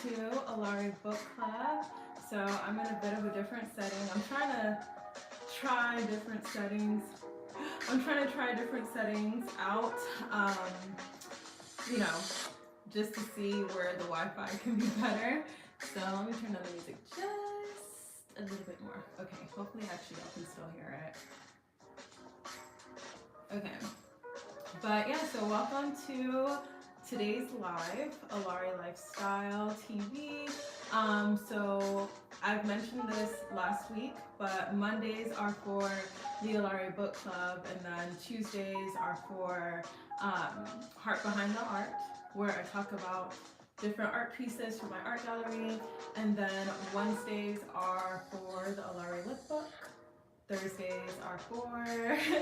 to Alaere Book Club. So I'm in a bit of a different setting. I'm trying to try different settings. Out, you know, just to see where the Wi-Fi can be better. So let me turn down the music just a little bit more. Okay, hopefully actually y'all can still hear it. Okay. But yeah, so welcome to today's live, Alaere Lifestyle TV. So I've mentioned this last week, but Mondays are for the Alaere Book Club, and then Tuesdays are for Heart Behind the Art, where I talk about different art pieces from my art gallery, and then Wednesdays are for the Alaere Lip Book. Thursdays are for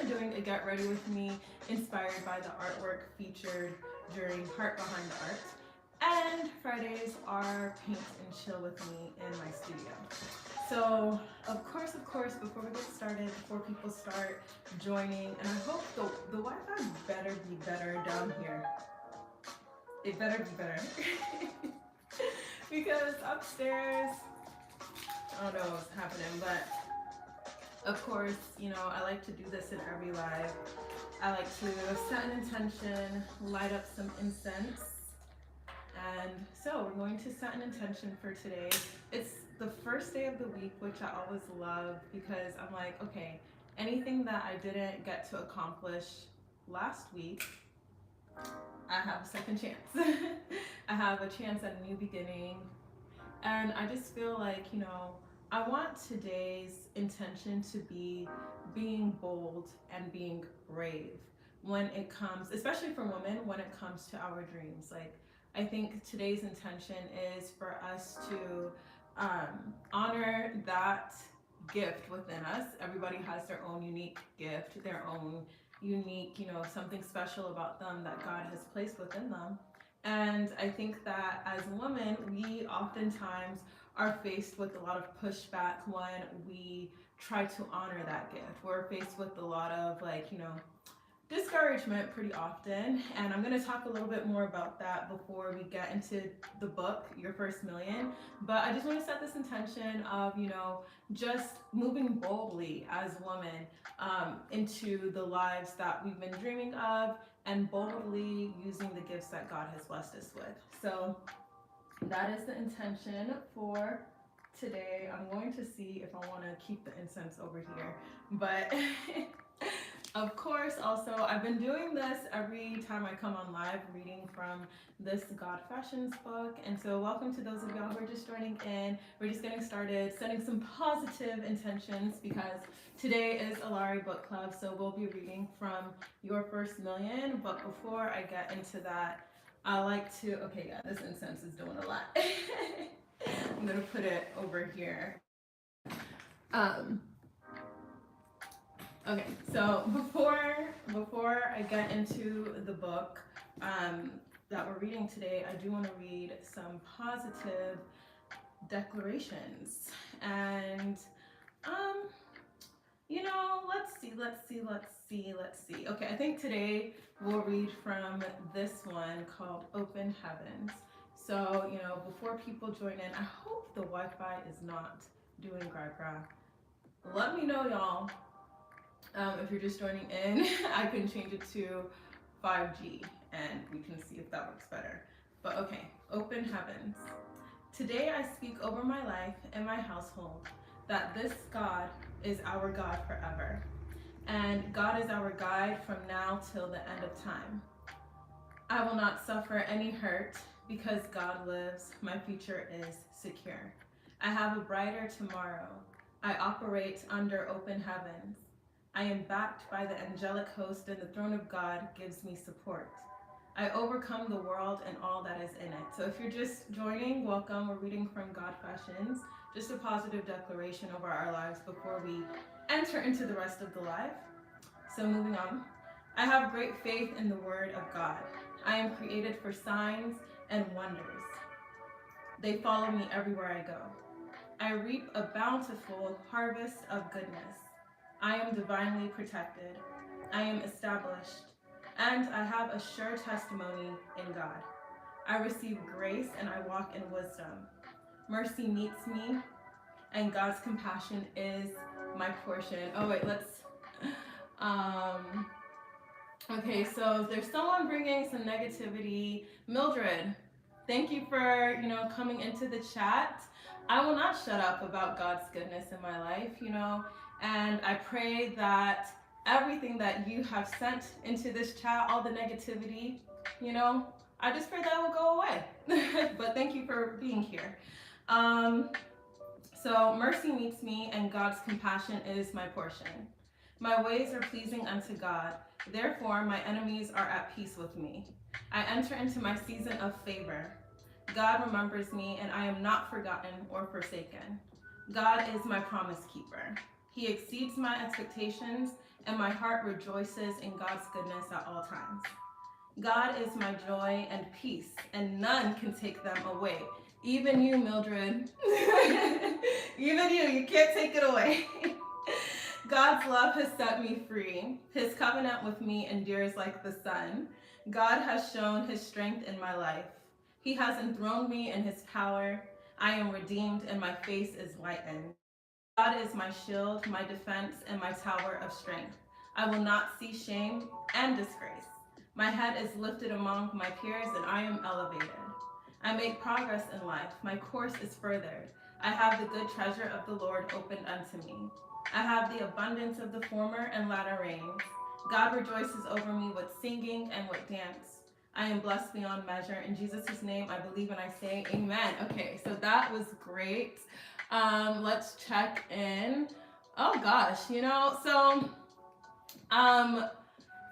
doing a Get Ready With Me inspired by the artwork featured during Heart Behind the Art. And Fridays are Paint and Chill with me in my studio. So, of course, before we get started, before people start joining, and I hope the Wi-Fi better be better down here. It better be better. Because upstairs, I don't know what's happening, but of course, you know, I like to do this in every live. I like to set an intention, light up some incense. And so we're going to set an intention for today. It's the first day of the week, which I always love because I'm like, okay, anything that I didn't get to accomplish last week, I have a second chance. I have a chance at a new beginning. And I just feel like, you know, I want today's intention to be being bold and being brave when it comes, especially for women, when it comes to our dreams. Like, I think today's intention is for us to honor that gift within us. Everybody has their own unique gift, their own unique, you know, something special about them that God has placed within them. And I think that as women, we oftentimes are faced with a lot of pushback when we try to honor that gift. We're faced with a lot of, like, you know, discouragement pretty often. And I'm going to talk a little bit more about that before we get into the book, Your First Million. But I just want to set this intention of, you know, just moving boldly as women into the lives that we've been dreaming of, and boldly using the gifts that God has blessed us with. So that is the intention for today. I'm going to see if I want to keep the incense over here. But of course, also, I've been doing this every time I come on live, reading from this God Fashions book. And so welcome to those of y'all who are just joining in. We're just getting started, setting some positive intentions because today is Alaere Book Club. So we'll be reading from Your First Million. But before I get into that, I like to, okay, yeah, this incense is doing a lot. I'm gonna put it over here. Okay, so before I get into the book that we're reading today, I do want to read some positive declarations. And you know, let's see. Okay, I think today we'll read from this one called Open Heavens. So, you know, before people join in, I hope the Wi-Fi is not doing gra. Let me know, y'all. If you're just joining in, I can change it to 5G and we can see if that works better. But okay, Open Heavens. Today I speak over my life and my household that this God is our God forever. And God is our guide from now till the end of time. I will not suffer any hurt because God lives. My future is secure. I have a brighter tomorrow. I operate under open heavens. I am backed by the angelic host, and the throne of God gives me support. I overcome the world and all that is in it. So if you're just joining, welcome. We're reading from God Fashions, just a positive declaration over our lives before we enter into the rest of the life. So moving on. I have great faith in the word of God. I am created for signs and wonders. They follow me everywhere I go. I reap a bountiful harvest of goodness. I am divinely protected. I am established, and I have a sure testimony in God. I receive grace and I walk in wisdom. Mercy meets me, and God's compassion is my portion. Oh wait, let's um okay, so if there's someone bringing some negativity, Mildred, thank you for, coming into the chat. I will not shut up about God's goodness in my life, and I pray that everything that you have sent into this chat, all the negativity, I just pray that will go away. But thank you for being here. Um, so mercy meets me, and God's compassion is my portion. My ways are pleasing unto God. Therefore, my enemies are at peace with me. I enter into my season of favor. God remembers me, and I am not forgotten or forsaken. God is my promise keeper. He exceeds my expectations, and my heart rejoices in God's goodness at all times. God is my joy and peace, and none can take them away. Even you, Mildred. Even you can't take it away. God's love has set me free. His covenant with me endures like the sun. God has shown his strength in my life. He has enthroned me in his power. I am redeemed, and my face is lightened. God is my shield, my defense, and my tower of strength. I will not see shame and disgrace. My head is lifted among my peers, and I am elevated. I make progress in life. My course is furthered. I have the good treasure of the Lord opened unto me. I have the abundance of the former and latter rains. God rejoices over me with singing and with dance. I am blessed beyond measure. In Jesus' name, I believe and I say amen. Okay, so that was great. Let's check in. Oh gosh,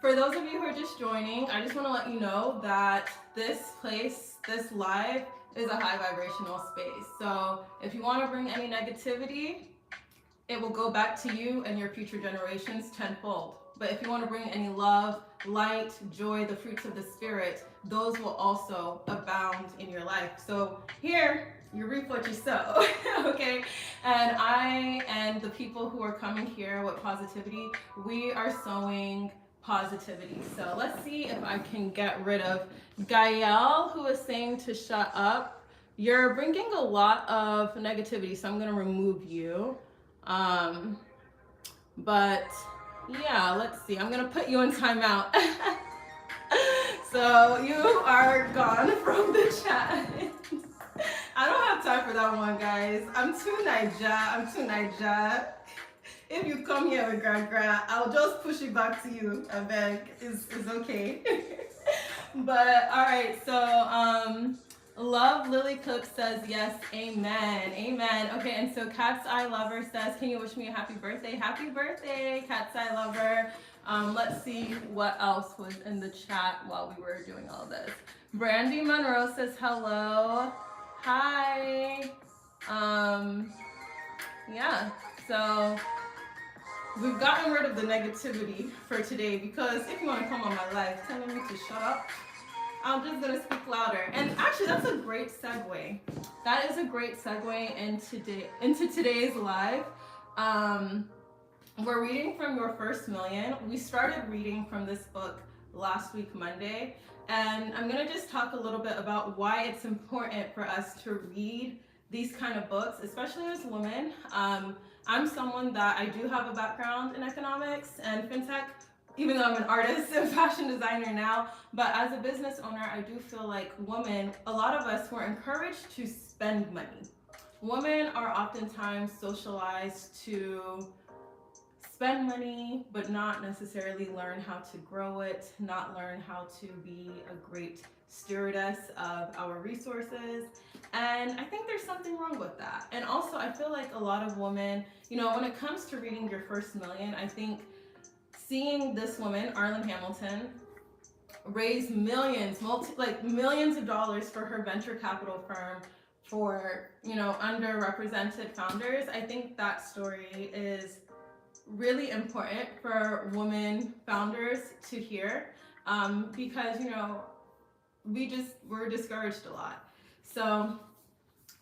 for those of you who are just joining, I just want to let you know that this place, this live, is a high vibrational space. So if you want to bring any negativity, it will go back to you and your future generations tenfold. But if you want to bring any love, light, joy, the fruits of the Spirit, those will also abound in your life. So here, you reap what you sow, okay? And I and the people who are coming here with positivity, we are sowing positivity. So let's see if I can get rid of Gael, who is saying to shut up. You're bringing a lot of negativity, so I'm going to remove you. But yeah, let's see. I'm gonna put you in timeout. So you are gone from the chat. I don't have time for that one, guys. I'm too Naija. If you come here with gra, I'll just push it back to you. I beg. It's okay. But all right, so Love Lily Cook says yes, amen, amen. Okay, and so Cat's Eye Lover says, can you wish me a happy birthday? Happy birthday, Cat's Eye Lover. Let's see what else was in the chat while we were doing all this. Brandy Monroe says hello. Hi. Yeah, so we've gotten rid of the negativity for today, because if you want to come on my live telling me to shut up, I'm just gonna speak louder. And actually, that's a great segue. That is a great segue into today's live. We're reading from Your First Million. We started reading from this book last week, Monday, and I'm gonna just talk a little bit about why it's important for us to read these kind of books, especially as women. I'm someone that I do have a background in economics and fintech, even though I'm an artist and fashion designer now. But as a business owner, I do feel like women, a lot of us were encouraged to spend money. Women are oftentimes socialized to spend money, but not necessarily learn how to grow it, not learn how to be a great stewardess of our resources. And I think there's something wrong with that. And also, I feel like a lot of women, when it comes to reading Your First Million, I think seeing this woman, Arlan Hamilton, raise millions of dollars for her venture capital firm for, underrepresented founders, I think that story is really important for women founders to hear, because, we're discouraged a lot. So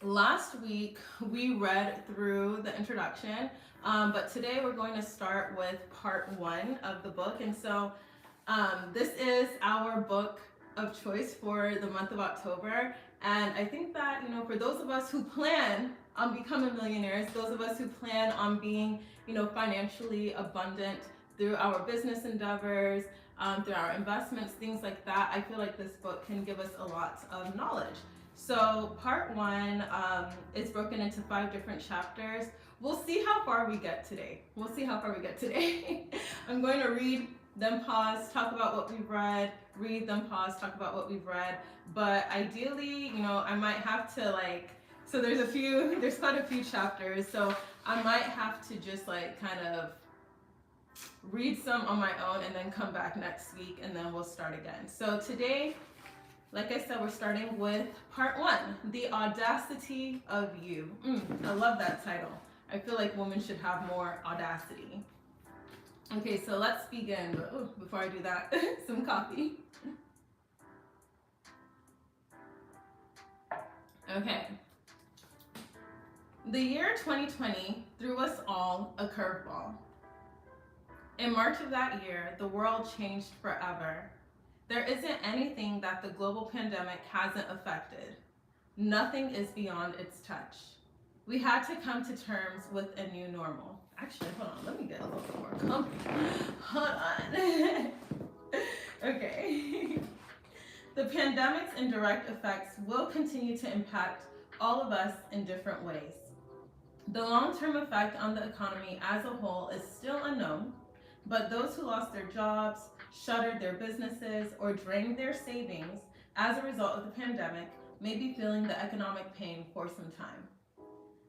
last week we read through the introduction, but today we're going to start with part 1 of the book. And so this is our book of choice for the month of October. And I think that, you know, for those of us who plan on becoming millionaires, those of us who plan on being, you know, financially abundant through our business endeavors, through our investments, things like that, I feel like this book can give us a lot of knowledge. So part one is broken into 5 different chapters. We'll see how far we get today. We'll see how far we get today. I'm going to read, then pause, talk about what we've read, read, then pause, talk about what we've read. But ideally, you know, I might have to like, so there's quite a few chapters, so I might have to just like kind of read some on my own and then come back next week and then we'll start again. So today, like I said, we're starting with part 1, The Audacity of You. I love that title. I feel like women should have more audacity. Okay, so let's begin. But before I do that, some coffee. Okay. The year 2020 threw us all a curveball. In March of that year, the world changed forever. There isn't anything that the global pandemic hasn't affected. Nothing is beyond its touch. We had to come to terms with a new normal. Actually, hold on, let me get a little bit more comfy. Hold on. Okay. The pandemic's indirect effects will continue to impact all of us in different ways. The long-term effect on the economy as a whole is still unknown, but those who lost their jobs, shuttered their businesses, or drained their savings as a result of the pandemic may be feeling the economic pain for some time.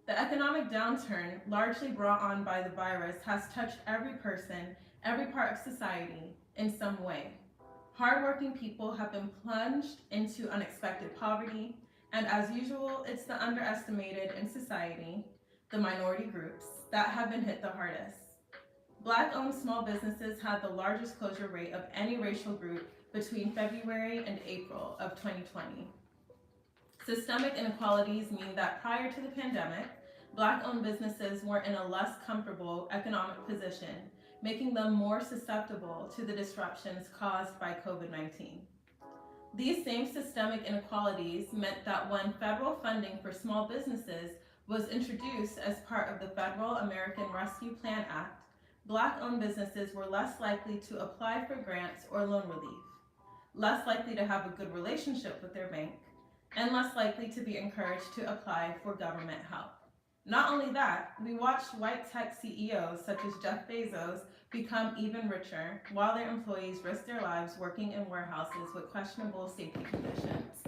The economic downturn, largely brought on by the virus, has touched every person, every part of society in some way. Hardworking people have been plunged into unexpected poverty, and as usual, it's the underestimated in society, the minority groups, that have been hit the hardest. Black-owned small businesses had the largest closure rate of any racial group between February and April of 2020. Systemic inequalities mean that prior to the pandemic, Black-owned businesses were in a less comfortable economic position, making them more susceptible to the disruptions caused by COVID-19. These same systemic inequalities meant that when federal funding for small businesses was introduced as part of the Federal American Rescue Plan Act, Black-owned businesses were less likely to apply for grants or loan relief, less likely to have a good relationship with their bank, and less likely to be encouraged to apply for government help. Not only that, we watched white tech CEOs such as Jeff Bezos become even richer while their employees risked their lives working in warehouses with questionable safety conditions.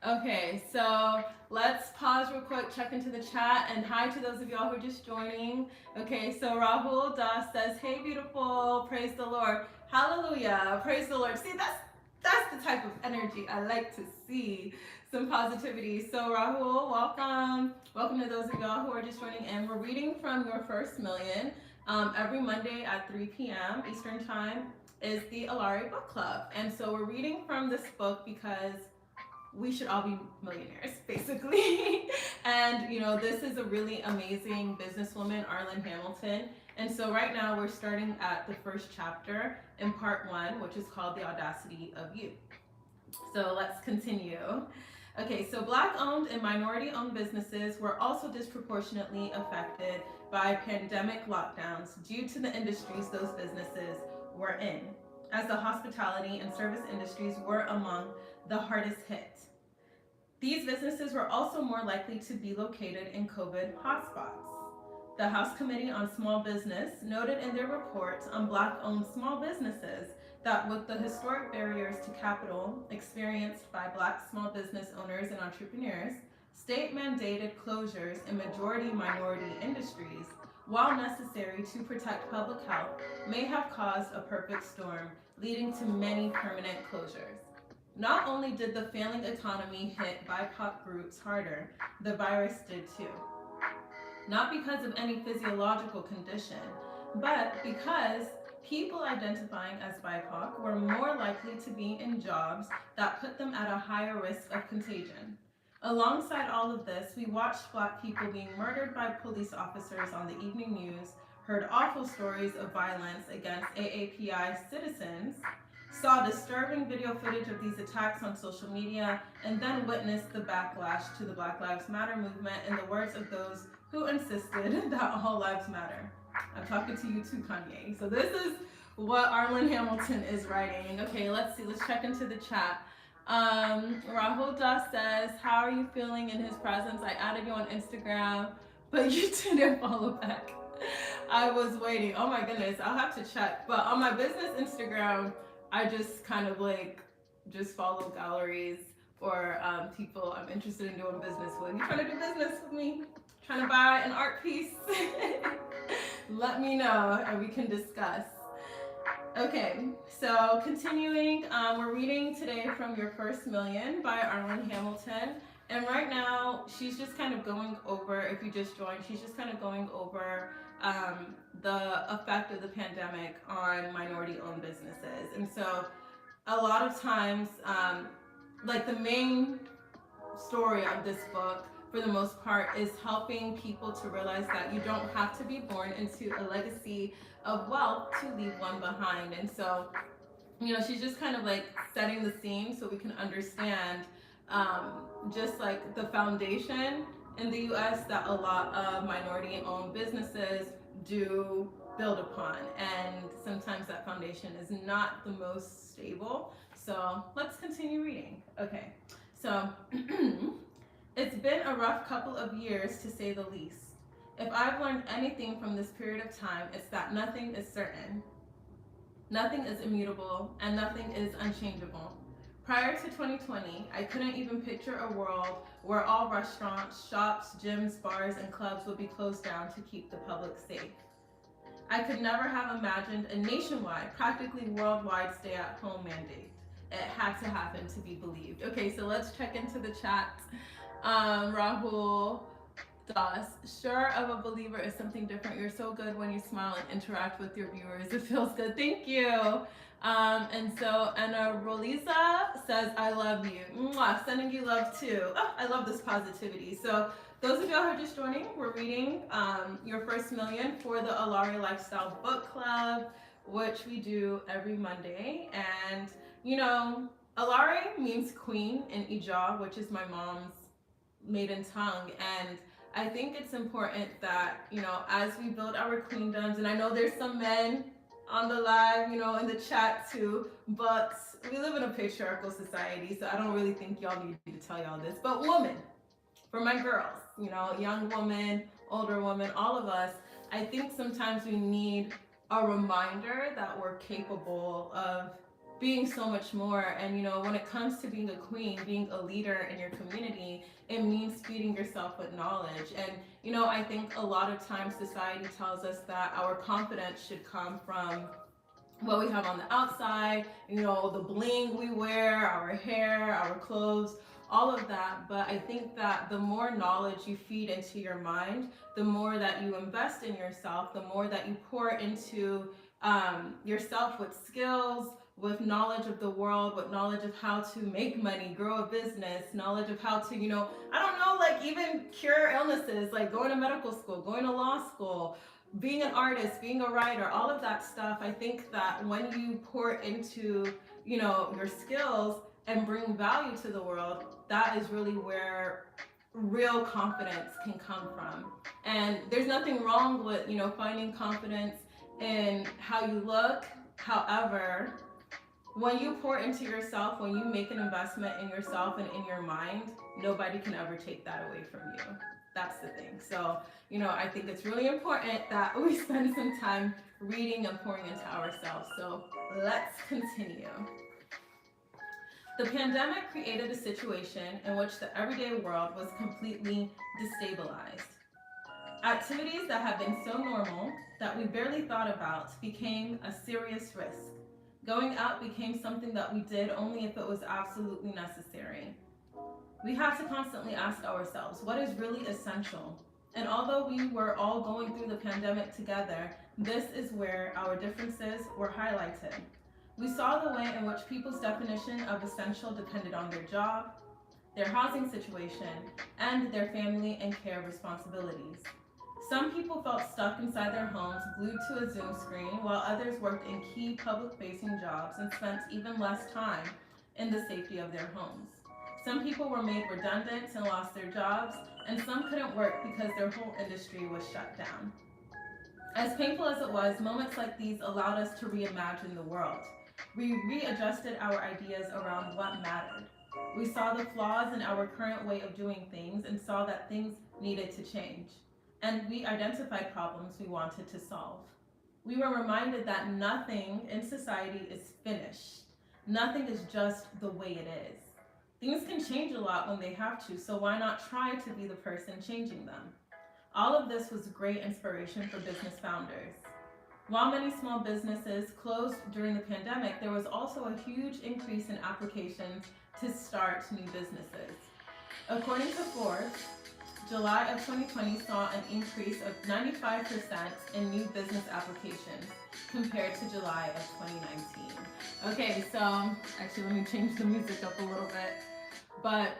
Okay, so let's pause real quick, check into the chat, and hi to those of y'all who are just joining. Okay, so Rahul Das says, hey beautiful, praise the Lord. Hallelujah, praise the Lord. See, that's the type of energy I like to see, some positivity. So Rahul, welcome. Welcome to those of y'all who are just joining in. We're reading from Your First Million. Every Monday at 3 p.m. Eastern Time is the Alaere Book Club. And so we're reading from this book because we should all be millionaires, basically. And, you know, this is a really amazing businesswoman, Arlan Hamilton. And so right now we're starting at the first chapter in part 1, which is called The Audacity of You. So let's continue. Okay, so Black-owned and minority-owned businesses were also disproportionately affected by pandemic lockdowns due to the industries those businesses were in, as the hospitality and service industries were among the hardest hit. These businesses were also more likely to be located in COVID hotspots. The House Committee on Small Business noted in their report on Black-owned small businesses that with the historic barriers to capital experienced by Black small business owners and entrepreneurs, state-mandated closures in majority-minority industries, while necessary to protect public health, may have caused a perfect storm, leading to many permanent closures. Not only did the failing economy hit BIPOC groups harder, the virus did too. Not because of any physiological condition, but because people identifying as BIPOC were more likely to be in jobs that put them at a higher risk of contagion. Alongside all of this, we watched Black people being murdered by police officers on the evening news, heard awful stories of violence against AAPI citizens, saw disturbing video footage of these attacks on social media, and then witnessed the backlash to the Black Lives Matter movement in the words of those who insisted that all lives matter. I'm talking to you too, Kanye. So this is what Arlan Hamilton is writing. Okay, let's see. Let's check into the chat. Rahul Das says, how are you feeling in his presence? I added you on Instagram, but you didn't follow back. I was waiting. Oh my goodness, I'll have to check. But on my business Instagram, I just kind of like just follow galleries or people I'm interested in doing business with. You trying to do business with me? Trying to buy an art piece? Let me know and we can discuss. Okay, so continuing, we're reading today from Your First Million by Arlan Hamilton. And right now, she's just kind of going over, if you just joined, she's just kind of going over the effect of the pandemic on minority-owned businesses. And so a lot of times, like the main story of this book, for the most part, is helping people to realize that you don't have to be born into a legacy of wealth to leave one behind. And so, you know, she's just kind of like setting the scene so we can understand just like the foundation in the US that a lot of minority-owned businesses do build upon. And sometimes that foundation is not the most stable. So let's continue reading. Okay, so it's been a rough couple of years, to say the least. If I've learned anything from this period of time, it's that nothing is certain. Nothing is immutable, and nothing is unchangeable. Prior to 2020, I couldn't even picture a world where all restaurants, shops, gyms, bars, and clubs would be closed down to keep the public safe. I could never have imagined a nationwide, practically worldwide stay-at-home mandate. It had to happen to be believed. Okay, so let's check into the chat. Rahul Das, sure of a believer is something different. You're so good when you smile and interact with your viewers. It feels good. Thank you. And so Anna Rolisa says, I love you. Mwah, sending you love too. Oh, I love this positivity. So those of y'all who are just joining, we're reading Your First Million for the Alaere Lifestyle Book Club, which we do every Monday. And, you know, Alaere means queen in Ija, which is my mom's maiden tongue. And I think it's important that, you know, as we build our queendoms, and I know there's some men on the live, you know, in the chat too, but we live in a patriarchal society, so I don't really think y'all need me to tell y'all this. But women, for my girls, you know, young women, older women, all of us, I think sometimes we need a reminder that we're capable of being so much more. And, you know, when it comes to being a queen, being a leader in your community, it means feeding yourself with knowledge. And, you know, I think a lot of times society tells us that our confidence should come from what we have on the outside, you know, the bling we wear, our hair, our clothes, all of that. But I think that the more knowledge you feed into your mind, the more that you invest in yourself, the more that you pour into yourself with skills, with knowledge of the world, with knowledge of how to make money, grow a business, knowledge of how to, you know, I don't know, like even cure illnesses, like going to medical school, going to law school, being an artist, being a writer, all of that stuff. I think that when you pour into, you know, your skills and bring value to the world, that is really where real confidence can come from. And there's nothing wrong with, you know, finding confidence in how you look. However, when you pour into yourself, when you make an investment in yourself and in your mind, nobody can ever take that away from you. That's the thing. So, you know, I think it's really important that we spend some time reading and pouring into ourselves. So let's continue. The pandemic created a situation in which the everyday world was completely destabilized. Activities that had been so normal that we barely thought about became a serious risk. Going out became something that we did only if it was absolutely necessary. We have to constantly ask ourselves, what is really essential? And although we were all going through the pandemic together, this is where our differences were highlighted. We saw the way in which people's definition of essential depended on their job, their housing situation, and their family and care responsibilities. Some people felt stuck inside their homes, glued to a Zoom screen, while others worked in key public-facing jobs and spent even less time in the safety of their homes. Some people were made redundant and lost their jobs, and some couldn't work because their whole industry was shut down. As painful as it was, moments like these allowed us to reimagine the world. We readjusted our ideas around what mattered. We saw the flaws in our current way of doing things and saw that things needed to change. And we identified problems we wanted to solve. We were reminded that nothing in society is finished. Nothing is just the way it is. Things can change a lot when they have to, so why not try to be the person changing them? All of this was great inspiration for business founders. While many small businesses closed during the pandemic, there was also a huge increase in applications to start new businesses. According to Forbes, July of 2020 saw an increase of 95% in new business applications compared to July of 2019. Okay, so actually let me change the music up a little bit. But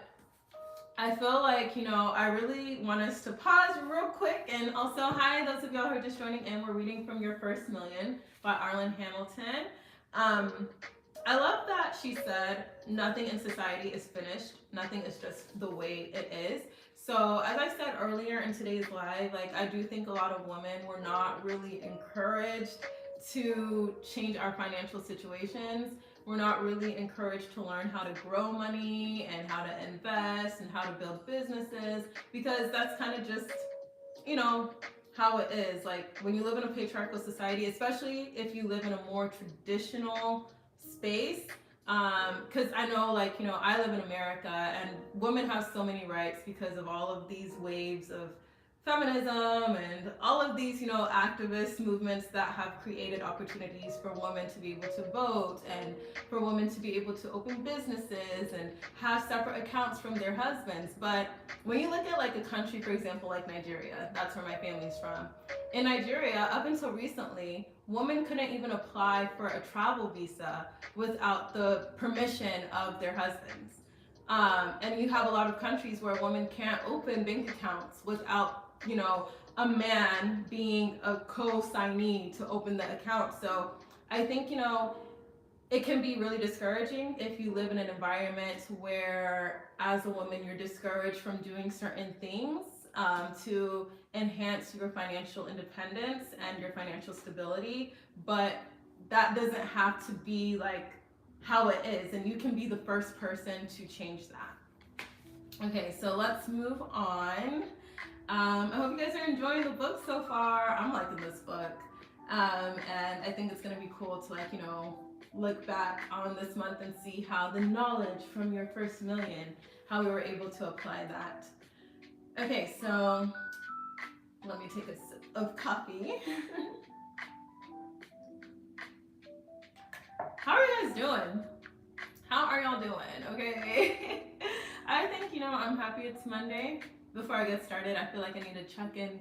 I feel like, I really want us to pause real quick. And also, hi, those of y'all who are just joining in. We're reading from Your First Million by Arlan Hamilton. I love that she said, nothing in society is finished. Nothing is just the way it is. So as I said earlier in today's live, I do think a lot of women were not really encouraged to change our financial situations. We're not really encouraged to learn how to grow money and how to invest and how to build businesses, because that's kind of just, how it is. When you live in a patriarchal society, especially if you live in a more traditional space, because I know, I live in America and women have so many rights because of all of these waves of feminism and all of these, activist movements that have created opportunities for women to be able to vote and for women to be able to open businesses and have separate accounts from their husbands. But when you look at a country, for example, like Nigeria, that's where my family's from. In Nigeria, up until recently, women couldn't even apply for a travel visa without the permission of their husbands. And you have a lot of countries where women can't open bank accounts without, a man being a co-signee to open the account. So I think, it can be really discouraging if you live in an environment where, as a woman, you're discouraged from doing certain things to enhance your financial independence and your financial stability. But that doesn't have to be how it is, and you can be the first person to change that. Okay, so let's move on. I hope you guys are enjoying the book so far. I'm liking this book. And I think it's gonna be cool to look back on this month and see how the knowledge from Your First Million, how we were able to apply that. Okay, so let me take a sip of coffee. How are you guys doing? How are y'all doing? Okay. I think, I'm happy it's Monday. Before I get started, I feel like I need to check in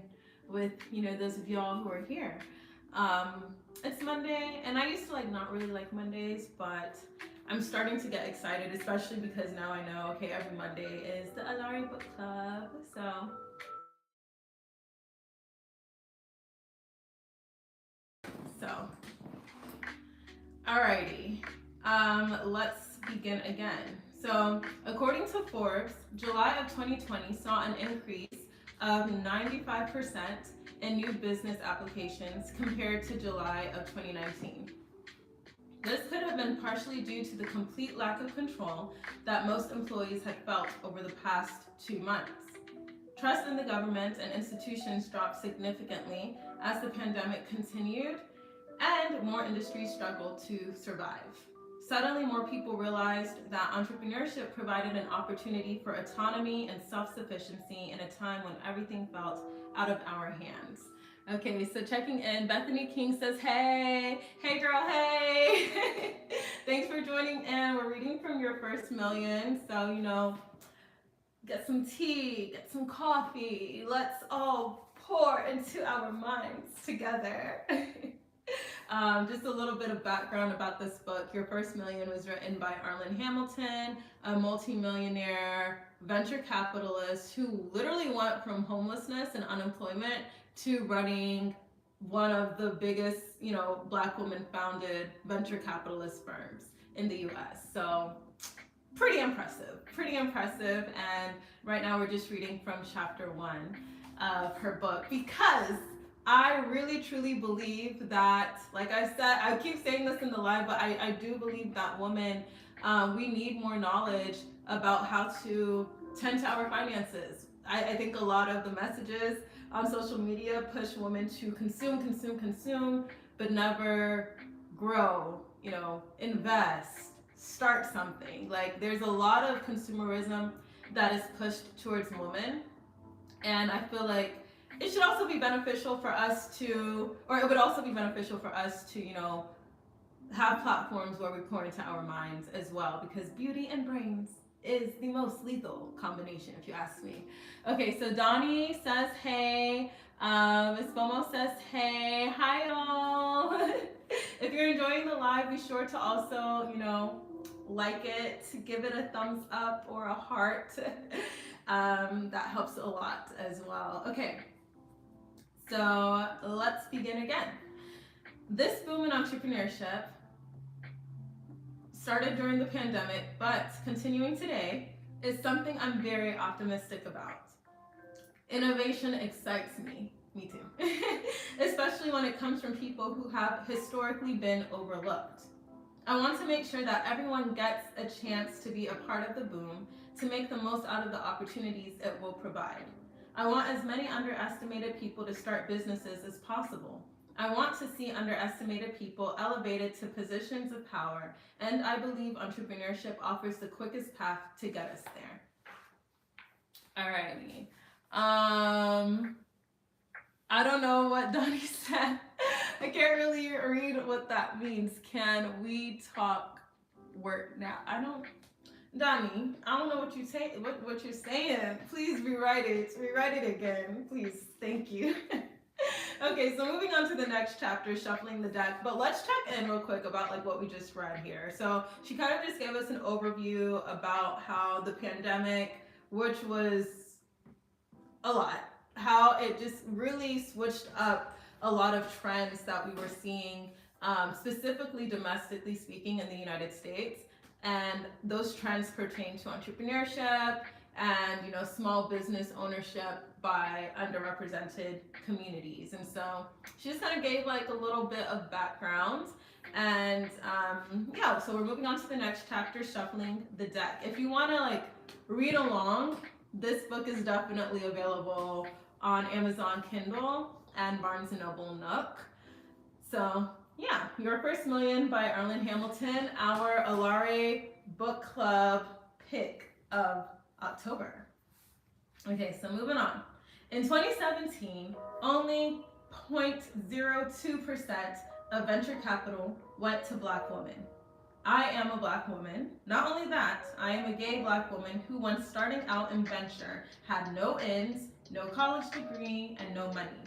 with, those of y'all who are here. It's Monday, and I used to not really like Mondays, but I'm starting to get excited, especially because now I know, okay, every Monday is the Alaere Book Club. So, alrighty, let's begin again. So, according to Forbes, July of 2020 saw an increase of 95% in new business applications compared to July of 2019. This could have been partially due to the complete lack of control that most employees had felt over the past 2 months. Trust in the government and institutions dropped significantly as the pandemic continued and more industries struggled to survive. Suddenly, more people realized that entrepreneurship provided an opportunity for autonomy and self-sufficiency in a time when everything felt out of our hands. Okay, so checking in, Bethany King says, hey girl, hey. Thanks for joining in. We're reading from Your First Million. So, get some tea, get some coffee. Let's all pour into our minds together. Just a little bit of background about this book. Your First Million was written by Arlan Hamilton, a multimillionaire venture capitalists who literally went from homelessness and unemployment to running one of the biggest, Black woman founded venture capitalist firms in the US. So pretty impressive. And right now we're just reading from chapter 1 of her book, because I really truly believe that, like I said, I keep saying this in the live, but I do believe that women, we need more knowledge about how to tend to our finances. I think a lot of the messages on social media push women to consume, but never grow, invest, start something. Like, there's a lot of consumerism that is pushed towards women, and I feel like it should also be beneficial for us to, or it would also be beneficial for us to, have platforms where we pour into our minds as well, because beauty and brains is the most lethal combination, if you ask me. Okay, so Donnie says hey. Miss Bomo says hey. Hi, y'all. If you're enjoying the live, be sure to also, like it, give it a thumbs up or a heart. That helps a lot as well. Okay, so let's begin again. This boom in entrepreneurship started during the pandemic, but continuing today is something I'm very optimistic about. Innovation excites me too, especially when it comes from people who have historically been overlooked. I want to make sure that everyone gets a chance to be a part of the boom, to make the most out of the opportunities it will provide. I want as many underestimated people to start businesses as possible. I want to see underestimated people elevated to positions of power, and I believe entrepreneurship offers the quickest path to get us there. Alrighty. I don't know what Donnie said. I can't really read what that means. Can we talk work now? Donnie, I don't know what you say. What you're saying. Please rewrite it. Rewrite it again, please. Thank you. Okay, so moving on to the next chapter, shuffling the deck. But let's check in real quick about like what we just read here. So she kind of just gave us an overview about how the pandemic, which was a lot, how it just really switched up a lot of trends that we were seeing, specifically domestically speaking in the United States. And those trends pertain to entrepreneurship and small business ownership by underrepresented communities. And so she just kind of gave like a little bit of background. And yeah, so we're moving on to the next chapter, shuffling the deck. If you want to like read along, this book is definitely available on Amazon Kindle and Barnes & Noble Nook. So yeah, Your First Million by Arlan Hamilton, our Alaere Book Club pick of October. Okay, so moving on. In 2017, only 0.02% of venture capital went to Black women. I am a Black woman. Not only that, I am a gay Black woman who, when starting out in venture, had no ends, no college degree, and no money.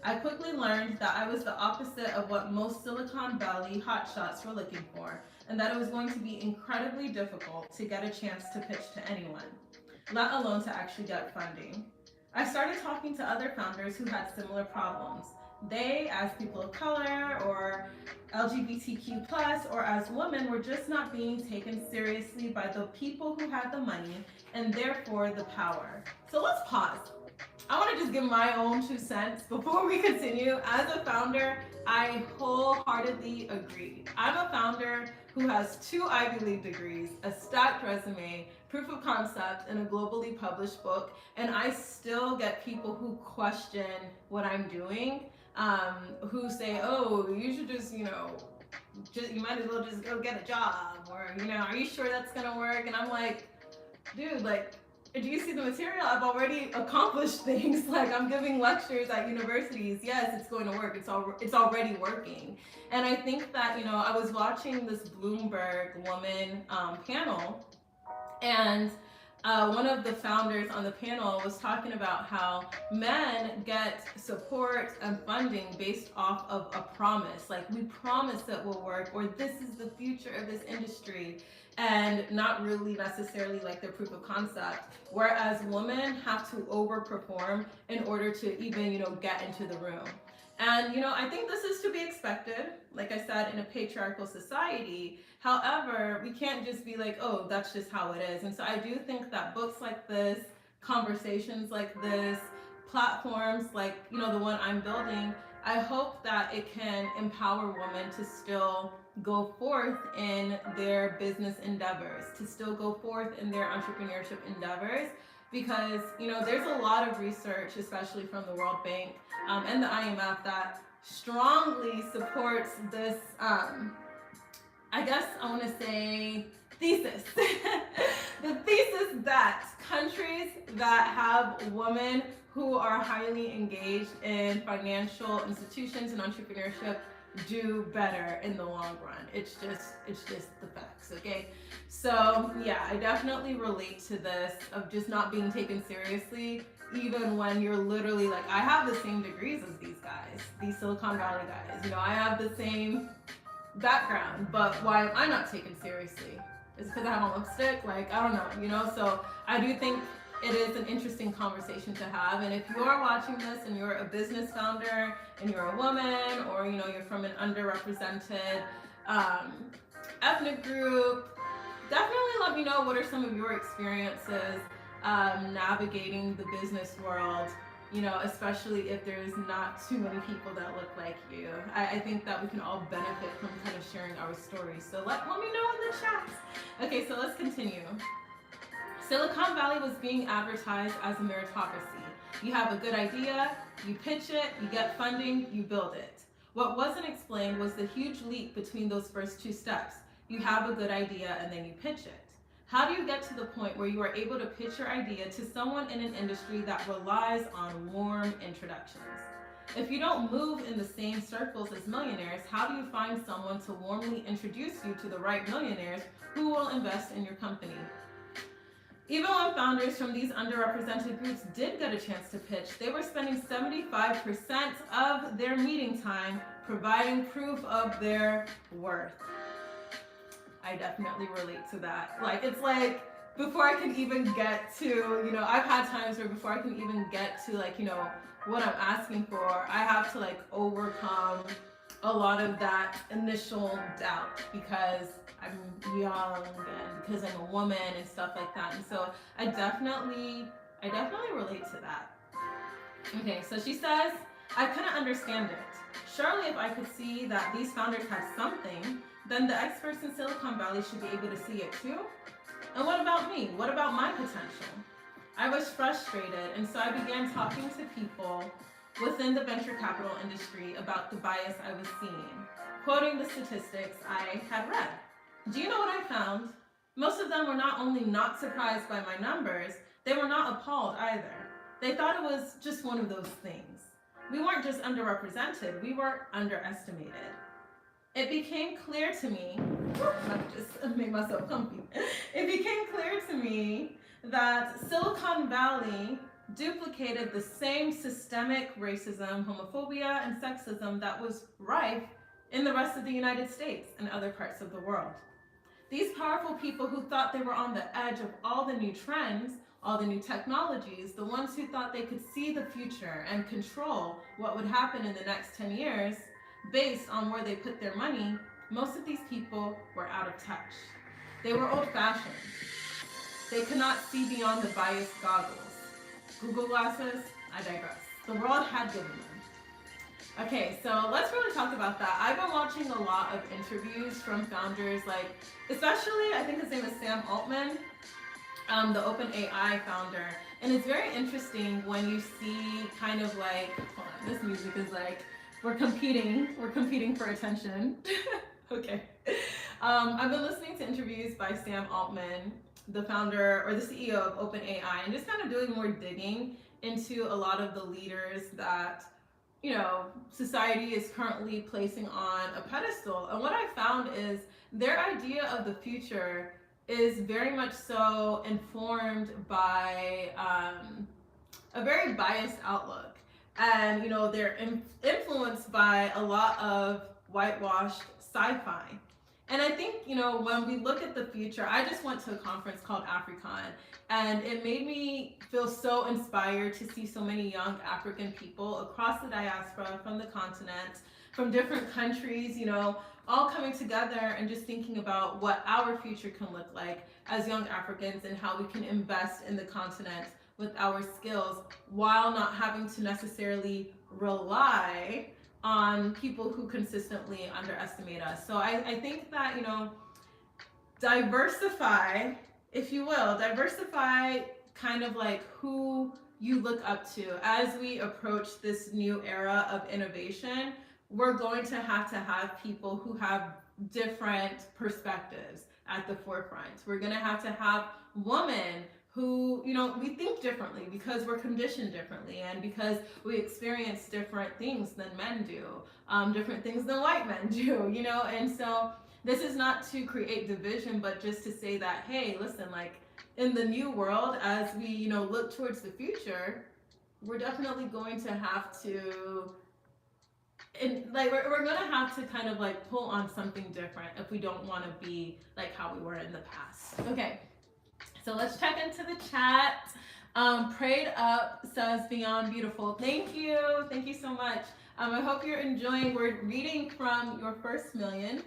I quickly learned that I was the opposite of what most Silicon Valley hotshots were looking for, and that it was going to be incredibly difficult to get a chance to pitch to anyone, let alone to actually get funding. I started talking to other founders who had similar problems. They, as people of color or LGBTQ+, or as women, were just not being taken seriously by the people who had the money and therefore the power. So let's pause. I want to just give my own 2 cents before we continue. As a founder, I wholeheartedly agree. I'm a founder who has 2 Ivy League degrees, a stacked resume, proof of concept, and a globally published book, and I still get people who question what I'm doing, who say, oh, you should just, you might as well just go get a job, or, are you sure that's gonna work? And I'm like, dude, like, do you see the material? I've already accomplished things. Like, I'm giving lectures at universities. Yes, it's going to work. It's already working. And I think that, I was watching this Bloomberg woman panel, and one of the founders on the panel was talking about how men get support and funding based off of a promise. Like, we promise that will work, or this is the future of this industry, and not really necessarily like their proof of concept. Whereas women have to overperform in order to even, get into the room. And, I think this is to be expected, like I said, in a patriarchal society. However, we can't just be like, oh, that's just how it is. And so I do think that books like this, conversations like this, platforms like, the one I'm building, I hope that it can empower women to still go forth in their business endeavors, to still go forth in their entrepreneurship endeavors. Because, there's a lot of research, especially from the World Bank and the IMF, that strongly supports this, I guess I want to say, thesis. The thesis that countries that have women who are highly engaged in financial institutions and entrepreneurship do better in the long run. It's just the facts, okay? So yeah, I definitely relate to this of just not being taken seriously, even when you're literally like, I have the same degrees as these guys, these Silicon Valley guys. I have the same background, but why am I not taken seriously? Is it because I have on lipstick? Like, I don't know, So I do think it is an interesting conversation to have. And if you are watching this and you're a business founder and you're a woman, or you're from an underrepresented ethnic group, definitely let me know what are some of your experiences navigating the business world, especially if there's not too many people that look like you. I think that we can all benefit from kind of sharing our stories. So let me know in the chats. Okay, so let's continue. Silicon Valley was being advertised as a meritocracy. You have a good idea, you pitch it, you get funding, you build it. What wasn't explained was the huge leap between those first two steps. You have a good idea and then you pitch it. How do you get to the point where you are able to pitch your idea to someone in an industry that relies on warm introductions? If you don't move in the same circles as millionaires, how do you find someone to warmly introduce you to the right millionaires who will invest in your company? Even when founders from these underrepresented groups did get a chance to pitch, they were spending 75% of their meeting time providing proof of their worth. I definitely relate to that. Like, it's like, before I can even get to, I've had times where before I can even get to, like, what I'm asking for, I have to, like, overcome a lot of that initial doubt because I'm young and because I'm a woman and stuff like that. And so I definitely relate to that. Okay, so she says, I couldn't understand it. Surely if I could see that these founders had something, then the experts in Silicon Valley should be able to see it too. And what about me? What about my potential? I was frustrated, and so I began talking to people within the venture capital industry about the bias I was seeing, quoting the statistics I had read. Do you know what I found? Most of them were not only not surprised by my numbers, they were not appalled either. They thought it was just one of those things. We weren't just underrepresented, we were underestimated. It became clear to me, I just made myself comfy. It became clear to me that Silicon Valley duplicated the same systemic racism, homophobia, and sexism that was rife in the rest of the United States and other parts of the world. These powerful people who thought they were on the edge of all the new trends, all the new technologies, the ones who thought they could see the future and control what would happen in the next 10 years, based on where they put their money, most of these people were out of touch. They were old-fashioned. They could not see beyond the biased goggles. Google glasses, I digress. The world had given them. Okay, so let's really talk about that. I've been watching a lot of interviews from founders, like, especially, I think his name is Sam Altman, the OpenAI founder. And it's very interesting when you see kind of like, hold on, this music is like, we're competing for attention. Okay. I've been listening to interviews by Sam Altman, the founder or the CEO of OpenAI, and just kind of doing more digging into a lot of the leaders that, society is currently placing on a pedestal. And what I found is their idea of the future is very much so informed by a very biased outlook. And, they're influenced by a lot of whitewashed sci-fi. And I think, when we look at the future, I just went to a conference called AfriCon, and it made me feel so inspired to see so many young African people across the diaspora, from the continent, from different countries, all coming together and just thinking about what our future can look like as young Africans and how we can invest in the continent with our skills while not having to necessarily rely on people who consistently underestimate us. So I think that, diversify, if you will, diversify kind of like who you look up to as we approach this new era of innovation. We're going to have people who have different perspectives at the forefront. We're going to have women who, we think differently because we're conditioned differently and because we experience different things than men do, different things than white men do, and so this is not to create division, but just to say that, hey, listen, like in the new world, as we, look towards the future, we're definitely going to have to, we're gonna have to kind of like pull on something different if we don't want to be like how we were in the past. Okay, so let's check into the chat. Prayed Up says Beyond Beautiful. Thank you so much. I hope you're enjoying. We're reading from Your First Million.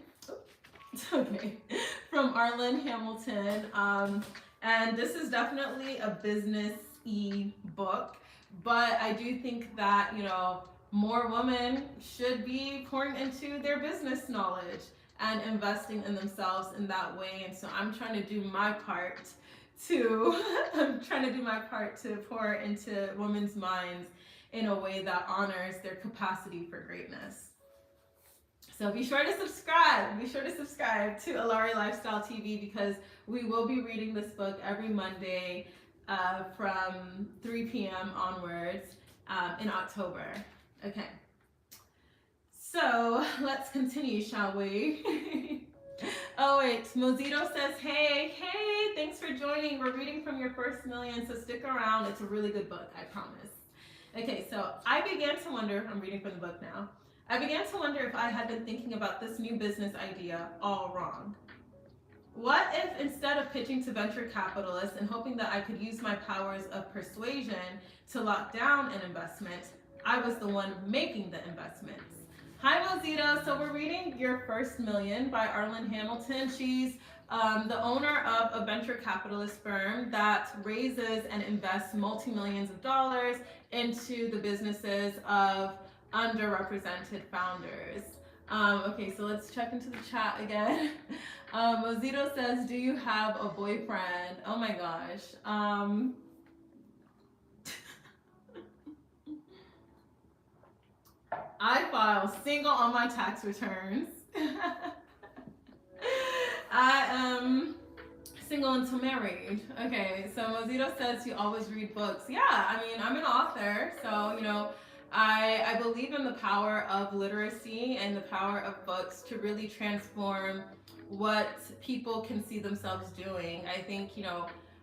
Okay, from Arlan Hamilton. And this is definitely a business-y book, but I do think that, more women should be pouring into their business knowledge and investing in themselves in that way. And so I'm trying to do my part to pour into women's minds in a way that honors their capacity for greatness. So be sure to subscribe. To Alaere Lifestyle TV, because we will be reading this book every Monday from 3 p.m. onwards in October. Okay, so let's continue, shall we? Oh wait, Mozito says, hey, thanks for joining. We're reading from Your First Million, so stick around. It's a really good book, I promise. Okay, so I began to wonder, I'm reading from the book now. I began to wonder if I had been thinking about this new business idea all wrong. What if instead of pitching to venture capitalists and hoping that I could use my powers of persuasion to lock down an investment, I was the one making the investments? Hi, Mozito. So we're reading Your First Million by Arlan Hamilton. She's the owner of a venture capitalist firm that raises and invests multi-millions of dollars into the businesses of underrepresented founders. Okay, so let's check into the chat again. Mozito says, do you have a boyfriend? Oh my gosh. I file single on my tax returns. I am single until married. Okay, so Mozito says you always read books. Yeah, I mean, I'm an author, so, I believe in the power of literacy and the power of books to really transform what people can see themselves doing. I think,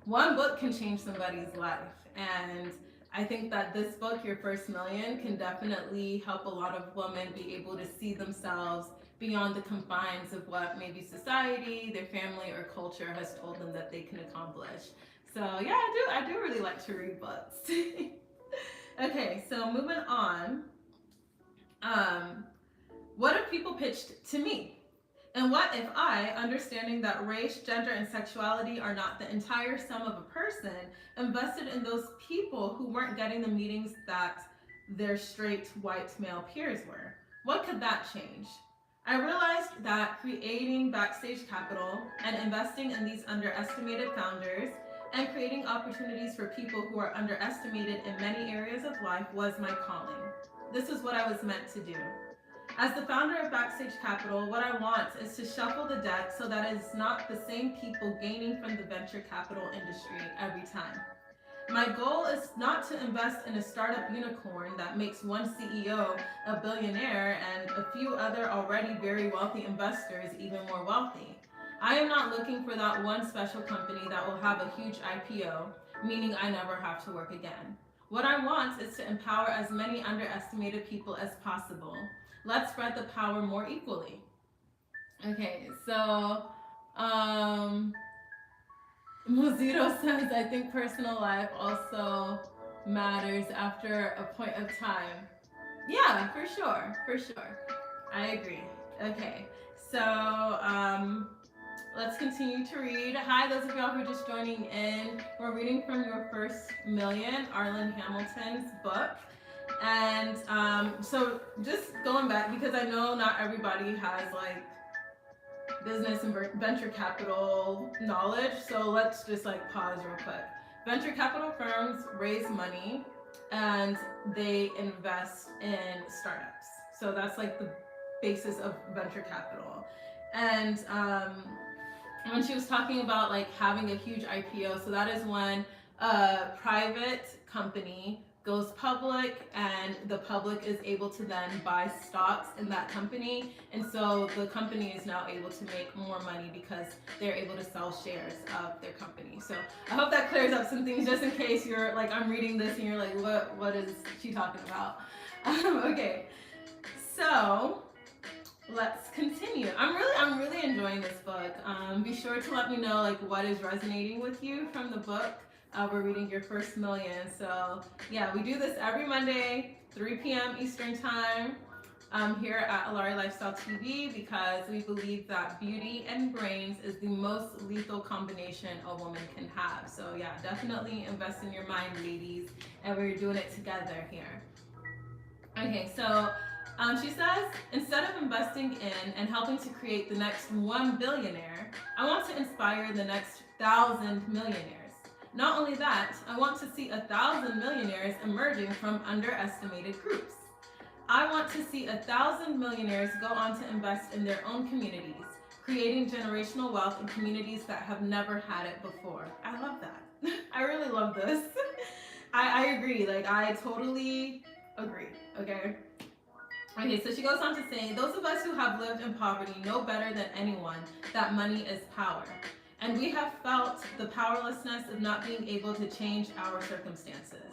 one book can change somebody's life, and I think that this book, Your First Million, can definitely help a lot of women be able to see themselves beyond the confines of what maybe society, their family, or culture has told them that they can accomplish. So yeah, I do really like to read books. Okay, so moving on. What if people pitched to me? And what if I, understanding that race, gender, and sexuality are not the entire sum of a person, invested in those people who weren't getting the meetings that their straight white male peers were? What could that change? I realized that creating backstage capital and investing in these underestimated founders and creating opportunities for people who are underestimated in many areas of life was my calling. This is what I was meant to do. As the founder of Backstage Capital, what I want is to shuffle the deck so that it's not the same people gaining from the venture capital industry every time. My goal is not to invest in a startup unicorn that makes one CEO a billionaire and a few other already very wealthy investors even more wealthy. I am not looking for that one special company that will have a huge IPO, meaning I never have to work again. What I want is to empower as many underestimated people as possible. Let's spread the power more equally. Okay, so um, Mozito says, I think personal life also matters after a point of time. Yeah, for sure, for sure. I agree. Okay, so let's continue to read. Hi, those of y'all who are just joining in. We're reading from Your First Million, Arlan Hamilton's book. And so just going back, because I know not everybody has like business and venture capital knowledge, so let's just like pause real quick. Venture capital firms raise money and they invest in startups. So that's like the basis of venture capital. And when she was talking about like having a huge IPO, so that is when a private company goes public and the public is able to then buy stocks in that company, and so the company is now able to make more money because they're able to sell shares of their company. So I hope that clears up some things, just in case you're like, I'm reading this and you're like, what is she talking about? Okay, so let's continue. I'm really enjoying this book. Be sure to let me know like what is resonating with you from the book. We're reading Your First Million. So yeah, we do this every Monday, 3 p.m. Eastern time, here at Alaere Lifestyle TV, because we believe that beauty and brains is the most lethal combination a woman can have. So yeah, definitely invest in your mind, ladies, and we're doing it together here. Okay, so she says, instead of investing in and helping to create the next 1 billionaire, I want to inspire the next 1,000 millionaires. Not only that, I want to see 1,000 millionaires emerging from underestimated groups. I want to see 1,000 millionaires go on to invest in their own communities, creating generational wealth in communities that have never had it before. I love that. I really love this. I agree. Like, I totally agree. Okay. Okay, so she goes on to say, those of us who have lived in poverty know better than anyone that money is power. And we have felt the powerlessness of not being able to change our circumstances.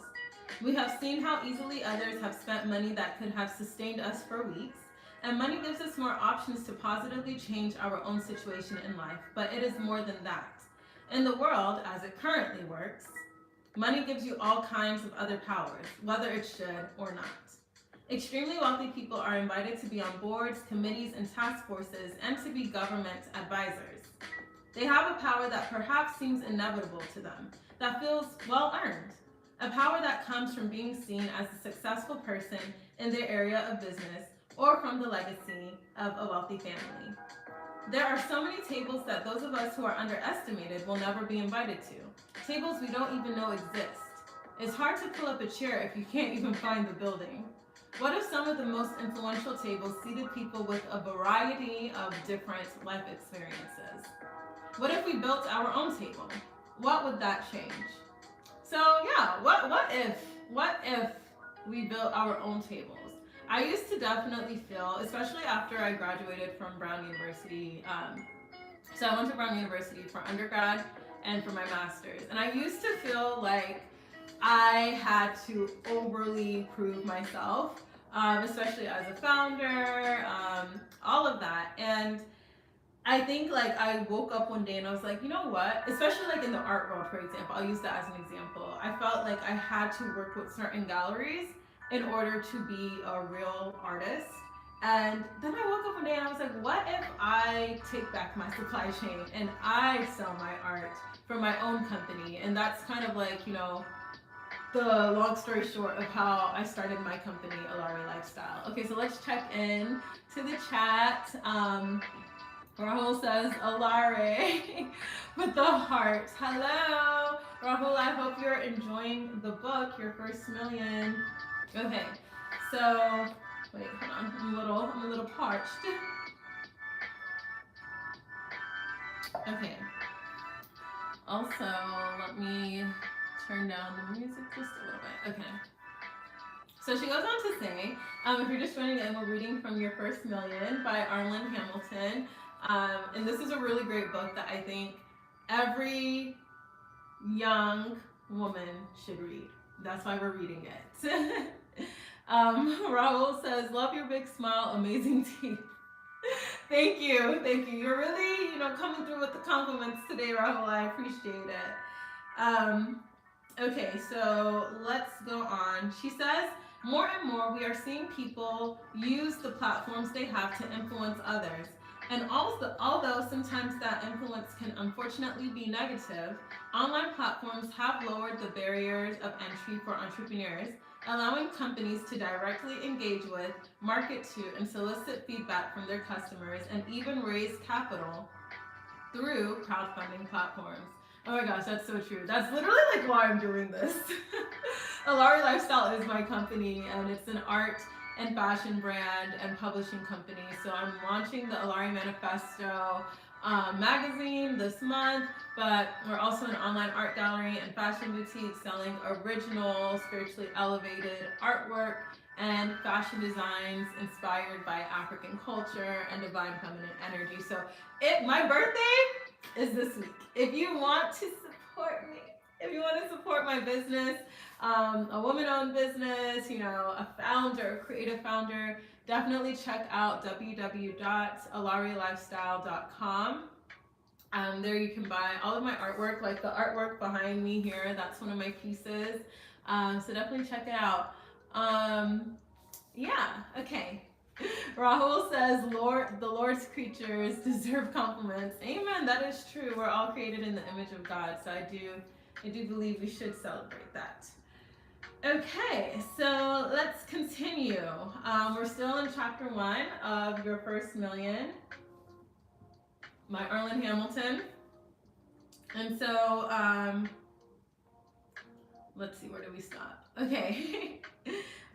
We have seen how easily others have spent money that could have sustained us for weeks, and money gives us more options to positively change our own situation in life, but it is more than that. In the world, as it currently works, money gives you all kinds of other powers, whether it should or not. Extremely wealthy people are invited to be on boards, committees, and task forces, and to be government advisors. They have a power that perhaps seems inevitable to them, that feels well earned. A power that comes from being seen as a successful person in their area of business or from the legacy of a wealthy family. There are so many tables that those of us who are underestimated will never be invited to. Tables we don't even know exist. It's hard to pull up a chair if you can't even find the building. What if some of the most influential tables seated people with a variety of different life experiences? What if we built our own table? What would that change? So yeah, what if we built our own tables? I used to definitely feel, especially after I graduated from Brown University, so I went to Brown University for undergrad and for my master's, and I used to feel like I had to overly prove myself, especially as a founder, all of that. And I think like I woke up one day and I was like, you know what? Especially like in the art world, for example, I'll use that as an example. I felt like I had to work with certain galleries in order to be a real artist. And then I woke up one day and I was like, what if I take back my supply chain and I sell my art for my own company? And that's kind of like, you know, the long story short of how I started my company, Alaere Lifestyle. Okay, so let's check in to the chat. Rahul says, Alaere with the heart. Hello, Rahul, I hope you're enjoying the book, Your First Million. Okay, so, wait, hold on, I'm a little parched. Okay, also, let me turn down the music just a little bit. Okay. So she goes on to say, if you're just joining in, we're reading from Your First Million by Arlan Hamilton. And this is a really great book that I think every young woman should read. That's why we're reading it. Raul says, love your big smile, amazing teeth. Thank you, thank you. You're really, coming through with the compliments today, Rahul. I appreciate it. Okay, so let's go on. She says, more and more we are seeing people use the platforms they have to influence others. And also, although sometimes that influence can unfortunately be negative, online platforms have lowered the barriers of entry for entrepreneurs, allowing companies to directly engage with, market to, and solicit feedback from their customers, and even raise capital through crowdfunding platforms. Oh my gosh, that's so true. That's literally like why I'm doing this. Alaere Lifestyle is my company, and it's an art and fashion brand and publishing company. So I'm launching the Alaere Manifesto magazine this month, but we're also an online art gallery and fashion boutique selling original, spiritually elevated artwork and fashion designs inspired by African culture and divine feminine energy. So my birthday is this week. If you want to support me, if you want to support my business, a woman-owned business, a founder, a creative founder, definitely check out www.alaerelifestyle.com. There you can buy all of my artwork, like the artwork behind me here. That's one of my pieces. So definitely check it out. Yeah, okay. Rahul says, the Lord's creatures deserve compliments. Amen, that is true. We're all created in the image of God. So I do believe we should celebrate that. Okay, so let's continue. We're still in chapter 1 of Your First Million by Arlan Hamilton. And so, let's see, where do we stop? Okay.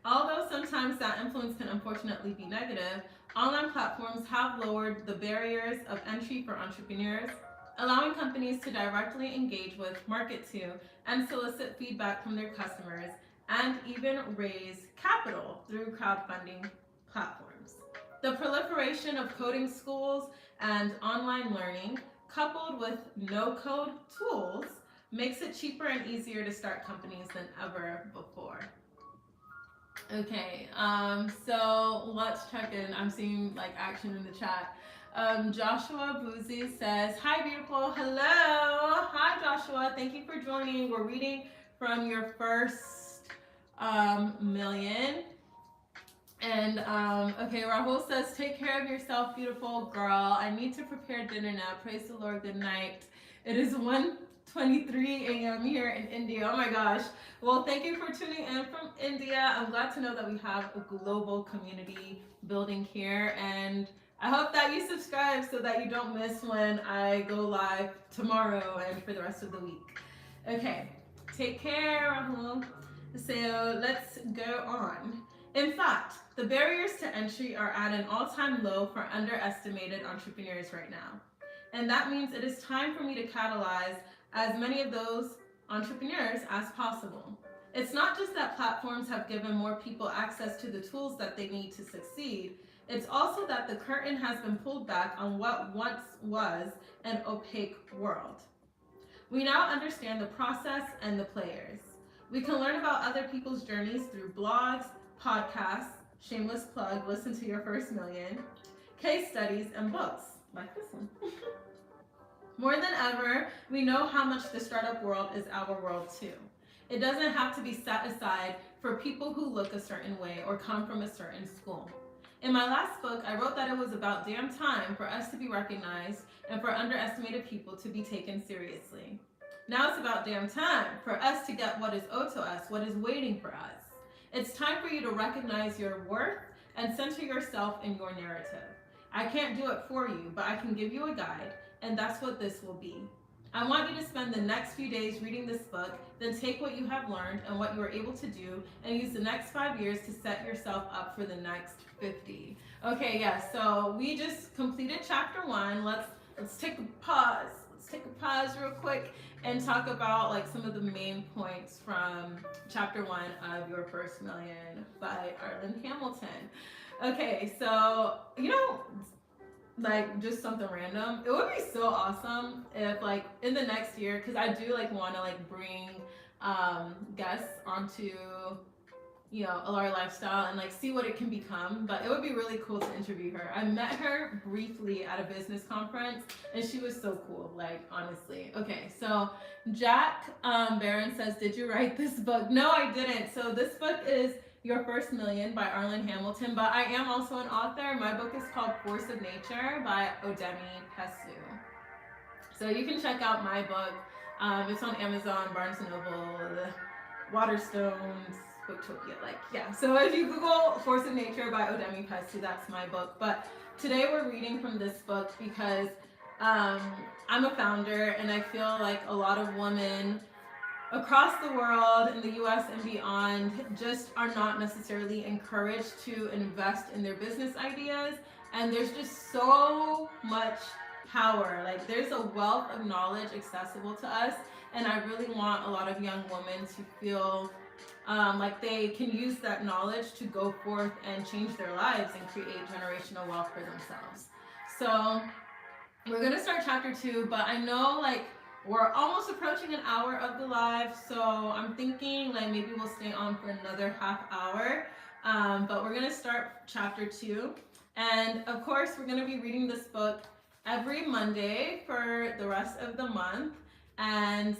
Although sometimes that influence can unfortunately be negative, online platforms have lowered the barriers of entry for entrepreneurs, allowing companies to directly engage with, market to, and solicit feedback from their customers, and even raise capital through crowdfunding platforms. The proliferation of coding schools and online learning, coupled with no-code tools, makes it cheaper and easier to start companies than ever before. Okay, so let's check in. I'm seeing like action in the chat. Joshua Boozy says, hi beautiful, hello. Hi Joshua, thank you for joining. We're reading from Your First Million. And okay, Rahul says, take care of yourself, beautiful girl. I need to prepare dinner now. Praise the Lord, good night. It is 1:23 a.m. here in India. Oh my gosh. Well, thank you for tuning in from India. I'm glad to know that we have a global community building here, and I hope that you subscribe so that you don't miss when I go live tomorrow and for the rest of the week. Okay, take care, Rahul. So let's go on. In fact, the barriers to entry are at an all-time low for underestimated entrepreneurs right now. And that means it is time for me to catalyze as many of those entrepreneurs as possible. It's not just that platforms have given more people access to the tools that they need to succeed, it's also that the curtain has been pulled back on what once was an opaque world. We now understand the process and the players. We can learn about other people's journeys through blogs, podcasts, shameless plug, listen to Your First Million, case studies, and books, like this one. More than ever, we know how much the startup world is our world too. It doesn't have to be set aside for people who look a certain way or come from a certain school. In my last book, I wrote that it was about damn time for us to be recognized and for underestimated people to be taken seriously. Now it's about damn time for us to get what is owed to us, what is waiting for us. It's time for you to recognize your worth and center yourself in your narrative. I can't do it for you, but I can give you a guide, and that's what this will be. I want you to spend the next few days reading this book, then take what you have learned and what you were able to do and use the next 5 years to set yourself up for the next 50. Okay, yes, so we just completed chapter 1. Let's take a pause. Let's take a pause real quick and talk about like some of the main points from chapter 1 of Your First Million by Arlan Hamilton. Okay, so like just something random. It would be so awesome if like in the next year, because I do like want to like bring guests onto Alaere lifestyle and like see what it can become. But it would be really cool to interview her. I met her briefly at a business conference and she was so cool, like honestly. Okay, so Jack Barron says, did you write this book? No, I didn't. So this book is Your First Million by Arlan Hamilton, but I am also an author. My book is called Force of Nature by Odemi Pesu. So you can check out my book. It's on Amazon, Barnes & Noble, Waterstones, Booktopia, like, yeah. So if you Google Force of Nature by Odemi Pesu, that's my book. But today we're reading from this book because I'm a founder and I feel like a lot of women across the world, in the US and beyond, just are not necessarily encouraged to invest in their business ideas. And there's just so much power. Like there's a wealth of knowledge accessible to us. And I really want a lot of young women to feel like they can use that knowledge to go forth and change their lives and create generational wealth for themselves. So we're gonna start chapter 2, but I know like we're almost approaching an hour of the live, so I'm thinking like maybe we'll stay on for another half hour. But we're gonna start chapter 2, and of course we're gonna be reading this book every Monday for the rest of the month. And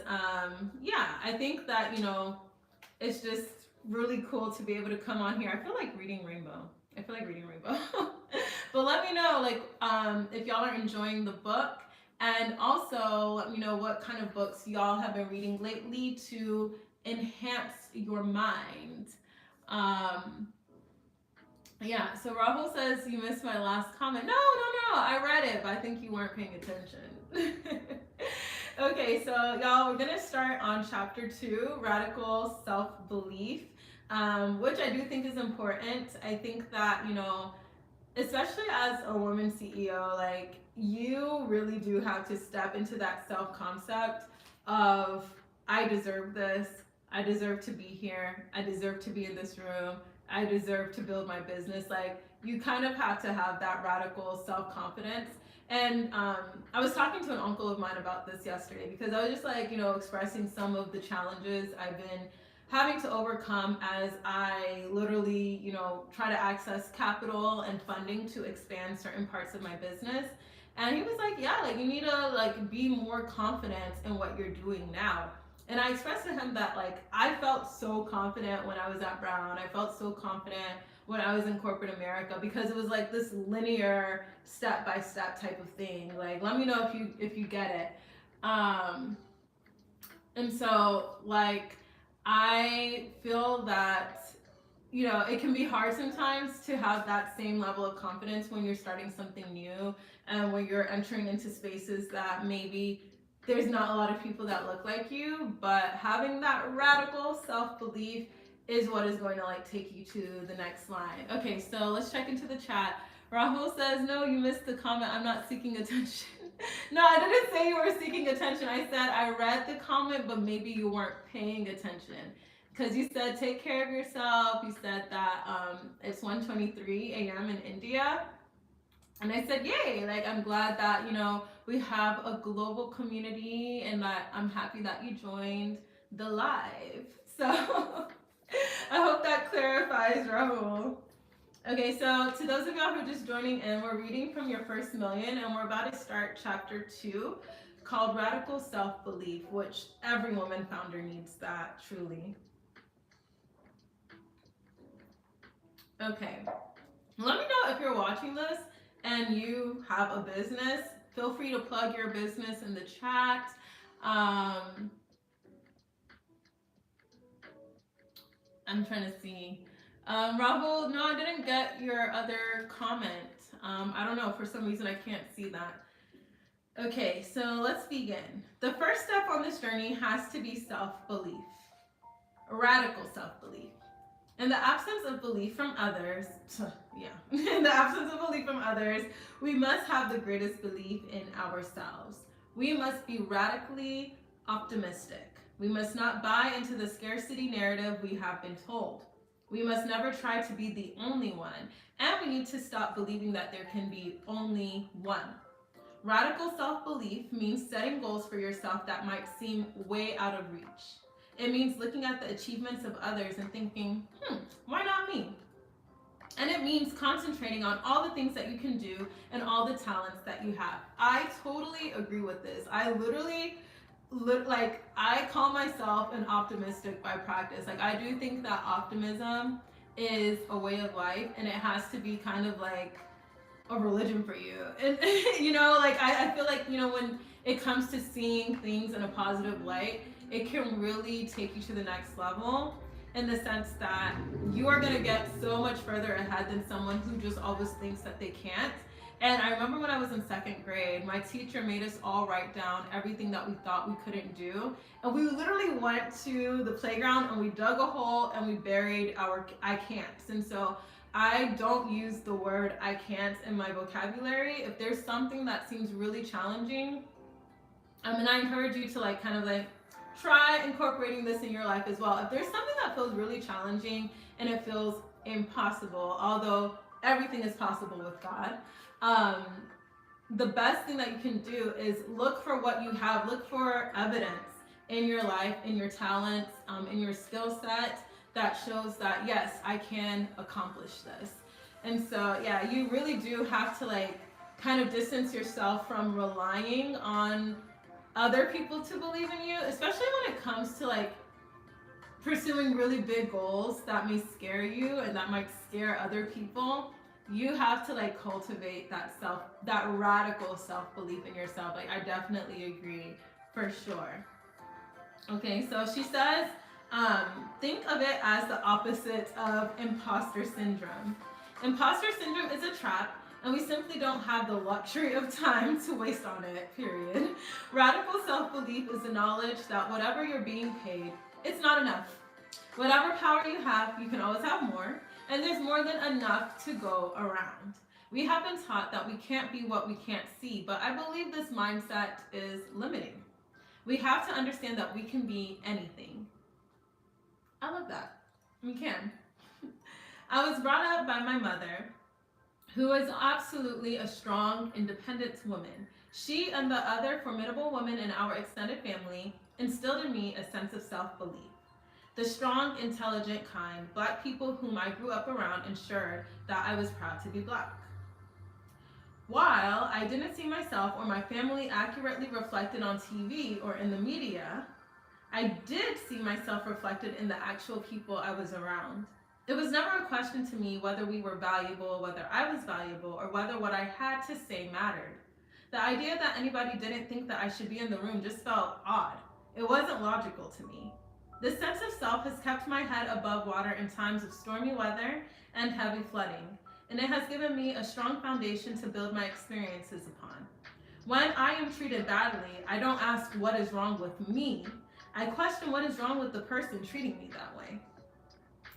yeah, I think that it's just really cool to be able to come on here. I feel like reading Rainbow. But let me know like if y'all are enjoying the book, and also let me know what kind of books y'all have been reading lately to enhance your mind. Yeah, so Rahul says you missed my last comment. No, I read it, but I think you weren't paying attention. Okay, so y'all, we're gonna start on chapter 2, Radical Self-Belief, which I do think is important. I think that, especially as a woman CEO, like you really do have to step into that self-concept of I deserve this, I deserve to be here, I deserve to be in this room, I deserve to build my business. Like you kind of have to have that radical self-confidence. And I was talking to an uncle of mine about this yesterday because I was just like, expressing some of the challenges I've been having to overcome as I literally, try to access capital and funding to expand certain parts of my business. And he was like, yeah, like you need to like be more confident in what you're doing now. And I expressed to him that like I felt so confident when I was at Brown. I felt so confident when I was in corporate America because it was like this linear step-by-step type of thing. Like let me know if you get it. And so like I feel that it can be hard sometimes to have that same level of confidence when you're starting something new and when you're entering into spaces that maybe there's not a lot of people that look like you, but having that radical self-belief is what is going to like take you to the next line. Okay, so let's check into the chat. Rahul says, no, you missed the comment. I'm not seeking attention. No, I didn't say you were seeking attention. I said I read the comment, but maybe you weren't paying attention. Because you said take care of yourself. You said that it's 1:23 a.m. in India. And I said, yay, like I'm glad that, we have a global community and that I'm happy that you joined the live. So I hope that clarifies, Rahul. Okay, so to those of y'all who are just joining in, we're reading from Your First Million and we're about to start chapter 2 called Radical Self-Belief, which every woman founder needs that, truly. Okay, let me know if you're watching this and you have a business. Feel free to plug your business in the chat. I'm trying to see. Rahul, no, I didn't get your other comment. I don't know, for some reason I can't see that. Okay, so let's begin. The first step on this journey has to be self-belief, radical self-belief. In the absence of belief from others, in the absence of belief from others, we must have the greatest belief in ourselves. We must be radically optimistic. We must not buy into the scarcity narrative we have been told. We must never try to be the only one, and we need to stop believing that there can be only one. Radical self-belief means setting goals for yourself that might seem way out of reach. It means looking at the achievements of others and thinking, why not me? And it means concentrating on all the things that you can do and all the talents that you have. I totally agree with this. I literally, I call myself an optimistic by practice. Like, I do think that optimism is a way of life, and it has to be kind of like a religion for you. And, I feel like, when it comes to seeing things in a positive light, it can really take you to the next level, in the sense that you are going to get so much further ahead than someone who just always thinks that they can't. And I remember when I was in 2nd grade, my teacher made us all write down everything that we thought we couldn't do. And we literally went to the playground and we dug a hole and we buried our I can'ts. And so I don't use the word I can't in my vocabulary. If there's something that seems really challenging, I encourage you to try incorporating this in your life as well. If there's something that feels really challenging and it feels impossible, although everything is possible with God, the best thing that you can do is look for what you have. Look for evidence in your life, in your talents, in your skill set that shows that, yes, I can accomplish this. And so, yeah, you really do have to kind of distance yourself from relying on other people to believe in you, especially when it comes to pursuing really big goals that may scare you and that might scare other people. You have to cultivate that radical self-belief in yourself. I definitely agree, for sure. Okay, so she says, think of it as the opposite of imposter syndrome. Imposter syndrome is a trap, and we simply don't have the luxury of time to waste on it, period. Radical self-belief is the knowledge that whatever you're being paid, it's not enough. Whatever power you have, you can always have more, and there's more than enough to go around. We have been taught that we can't be what we can't see, but I believe this mindset is limiting. We have to understand that we can be anything. I love that. We can. I was brought up by my mother, who is absolutely a strong, independent woman. She and the other formidable women in our extended family instilled in me a sense of self-belief. The strong, intelligent kind, Black people whom I grew up around ensured that I was proud to be Black. While I didn't see myself or my family accurately reflected on TV or in the media, I did see myself reflected in the actual people I was around. It was never a question to me whether we were valuable, whether I was valuable, or whether what I had to say mattered. The idea that anybody didn't think that I should be in the room just felt odd. It wasn't logical to me. This sense of self has kept my head above water in times of stormy weather and heavy flooding, and it has given me a strong foundation to build my experiences upon. When I am treated badly, I don't ask what is wrong with me. I question what is wrong with the person treating me that way.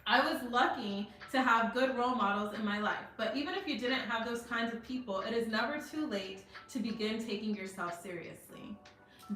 I was lucky to have good role models in my life, but even if you didn't have those kinds of people, it is never too late to begin taking yourself seriously.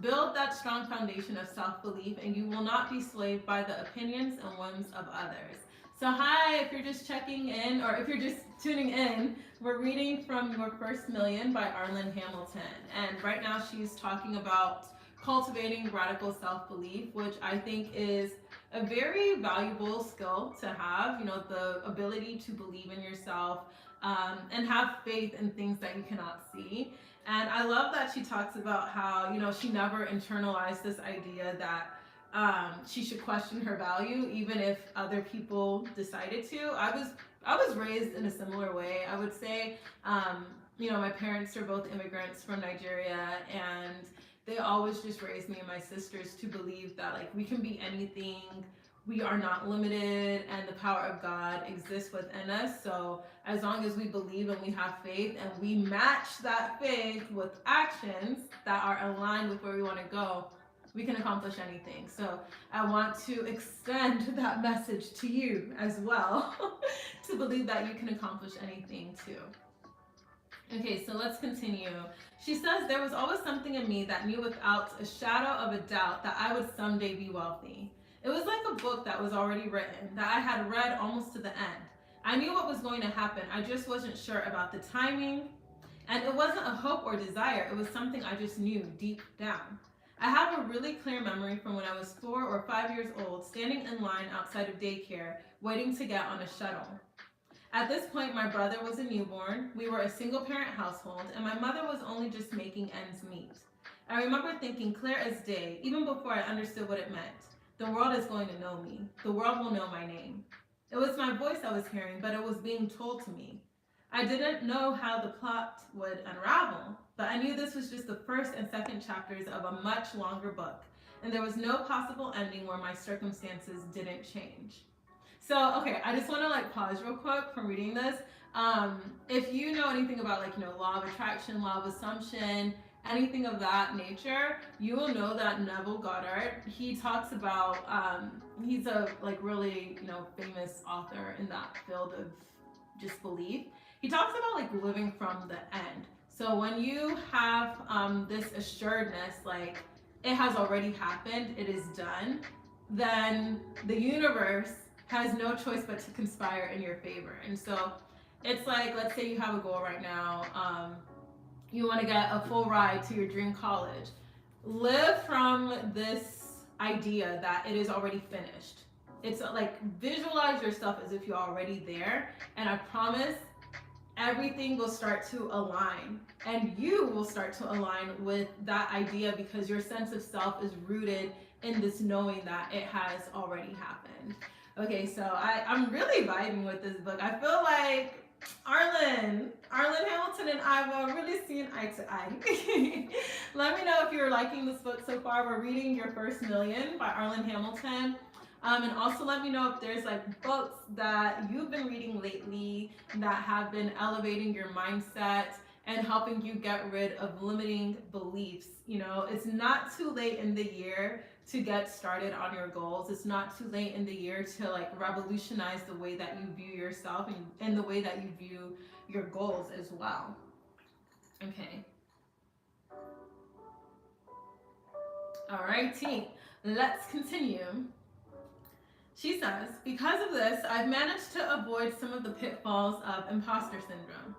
Build that strong foundation of self-belief, and you will not be swayed by the opinions and whims of others. So hi, if you're just checking in, or if you're just tuning in, we're reading from Your First Million by Arlan Hamilton. And right now she's talking about cultivating radical self-belief, which I think is a very valuable skill to have, the ability to believe in yourself and have faith in things that you cannot see. And I love that she talks about how, she never internalized this idea that she should question her value, even if other people decided to. I was raised in a similar way. I would say, my parents are both immigrants from Nigeria, and they always just raised me and my sisters to believe that we can be anything, we are not limited, and the power of God exists within us. So as long as we believe and we have faith and we match that faith with actions that are aligned with where we want to go, we can accomplish anything. So I want to extend that message to you as well, to believe that you can accomplish anything too. Okay, so let's continue. She says, there was always something in me that knew without a shadow of a doubt that I would someday be wealthy. It was like a book that was already written, that I had read almost to the end. I knew what was going to happen. I just wasn't sure about the timing. And it wasn't a hope or desire. It was something I just knew deep down. I have a really clear memory from when I was 4 or 5 years old, standing in line outside of daycare, waiting to get on a shuttle. At this point, my brother was a newborn, we were a single parent household, and my mother was only just making ends meet. I remember thinking clear as day, even before I understood what it meant. The world is going to know me. The world will know my name. It was my voice I was hearing, but it was being told to me. I didn't know how the plot would unravel, but I knew this was just the first and second chapters of a much longer book, and there was no possible ending where my circumstances didn't change. So, okay, I just want to like pause real quick from reading this. If you know anything about law of attraction, law of assumption, anything of that nature, you will know that Neville Goddard, he talks about, he's a really, famous author in that field of just belief. He talks about like living from the end. So when you have this assuredness, like it has already happened, it is done, then the universe has no choice but to conspire in your favor. And so it's like, let's say you have a goal right now, you want to get a full ride to your dream college. Live from this idea that it is already finished. It's like visualize yourself as if you're already there, and I promise everything will start to align, and you will start to align with that idea because your sense of self is rooted in this knowing that it has already happened. Okay, so I'm really vibing with this book. I feel like Arlan Hamilton and I will really see eye to eye. Let me know if you're liking this book so far. We're reading Your First Million by Arlan Hamilton. And also let me know if there's like books that you've been reading lately that have been elevating your mindset and helping you get rid of limiting beliefs. It's not too late in the year to get started on your goals. It's not too late in the year to like revolutionize the way that you view yourself and the way that you view your goals as well. Okay. All righty, let's continue. She says, because of this, I've managed to avoid some of the pitfalls of imposter syndrome.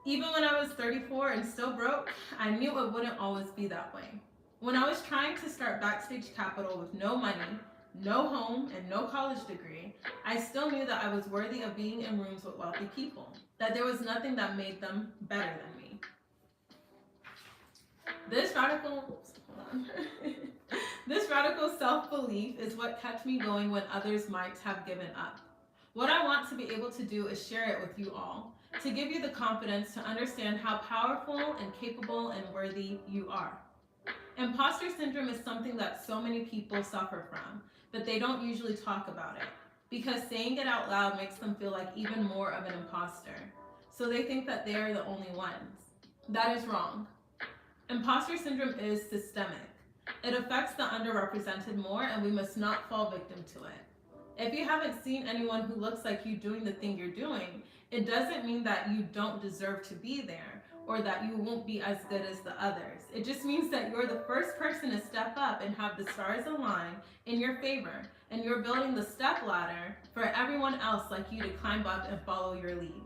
Even when I was 34 and still broke, I knew it wouldn't always be that way. When I was trying to start Backstage Capital with no money, no home, and no college degree, I still knew that I was worthy of being in rooms with wealthy people, that there was nothing that made them better than me. This radical self-belief is what kept me going when others might have given up. What I want to be able to do is share it with you all, to give you the confidence to understand how powerful and capable and worthy you are. Imposter syndrome is something that so many people suffer from, but they don't usually talk about it, because saying it out loud makes them feel like even more of an imposter. So they think that they are the only ones. That is wrong. Imposter syndrome is systemic. It affects the underrepresented more, and we must not fall victim to it. If you haven't seen anyone who looks like you doing the thing you're doing, it doesn't mean that you don't deserve to be there or that you won't be as good as the others. It just means that you're the first person to step up and have the stars align in your favor, and you're building the step ladder for everyone else like you to climb up and follow your lead.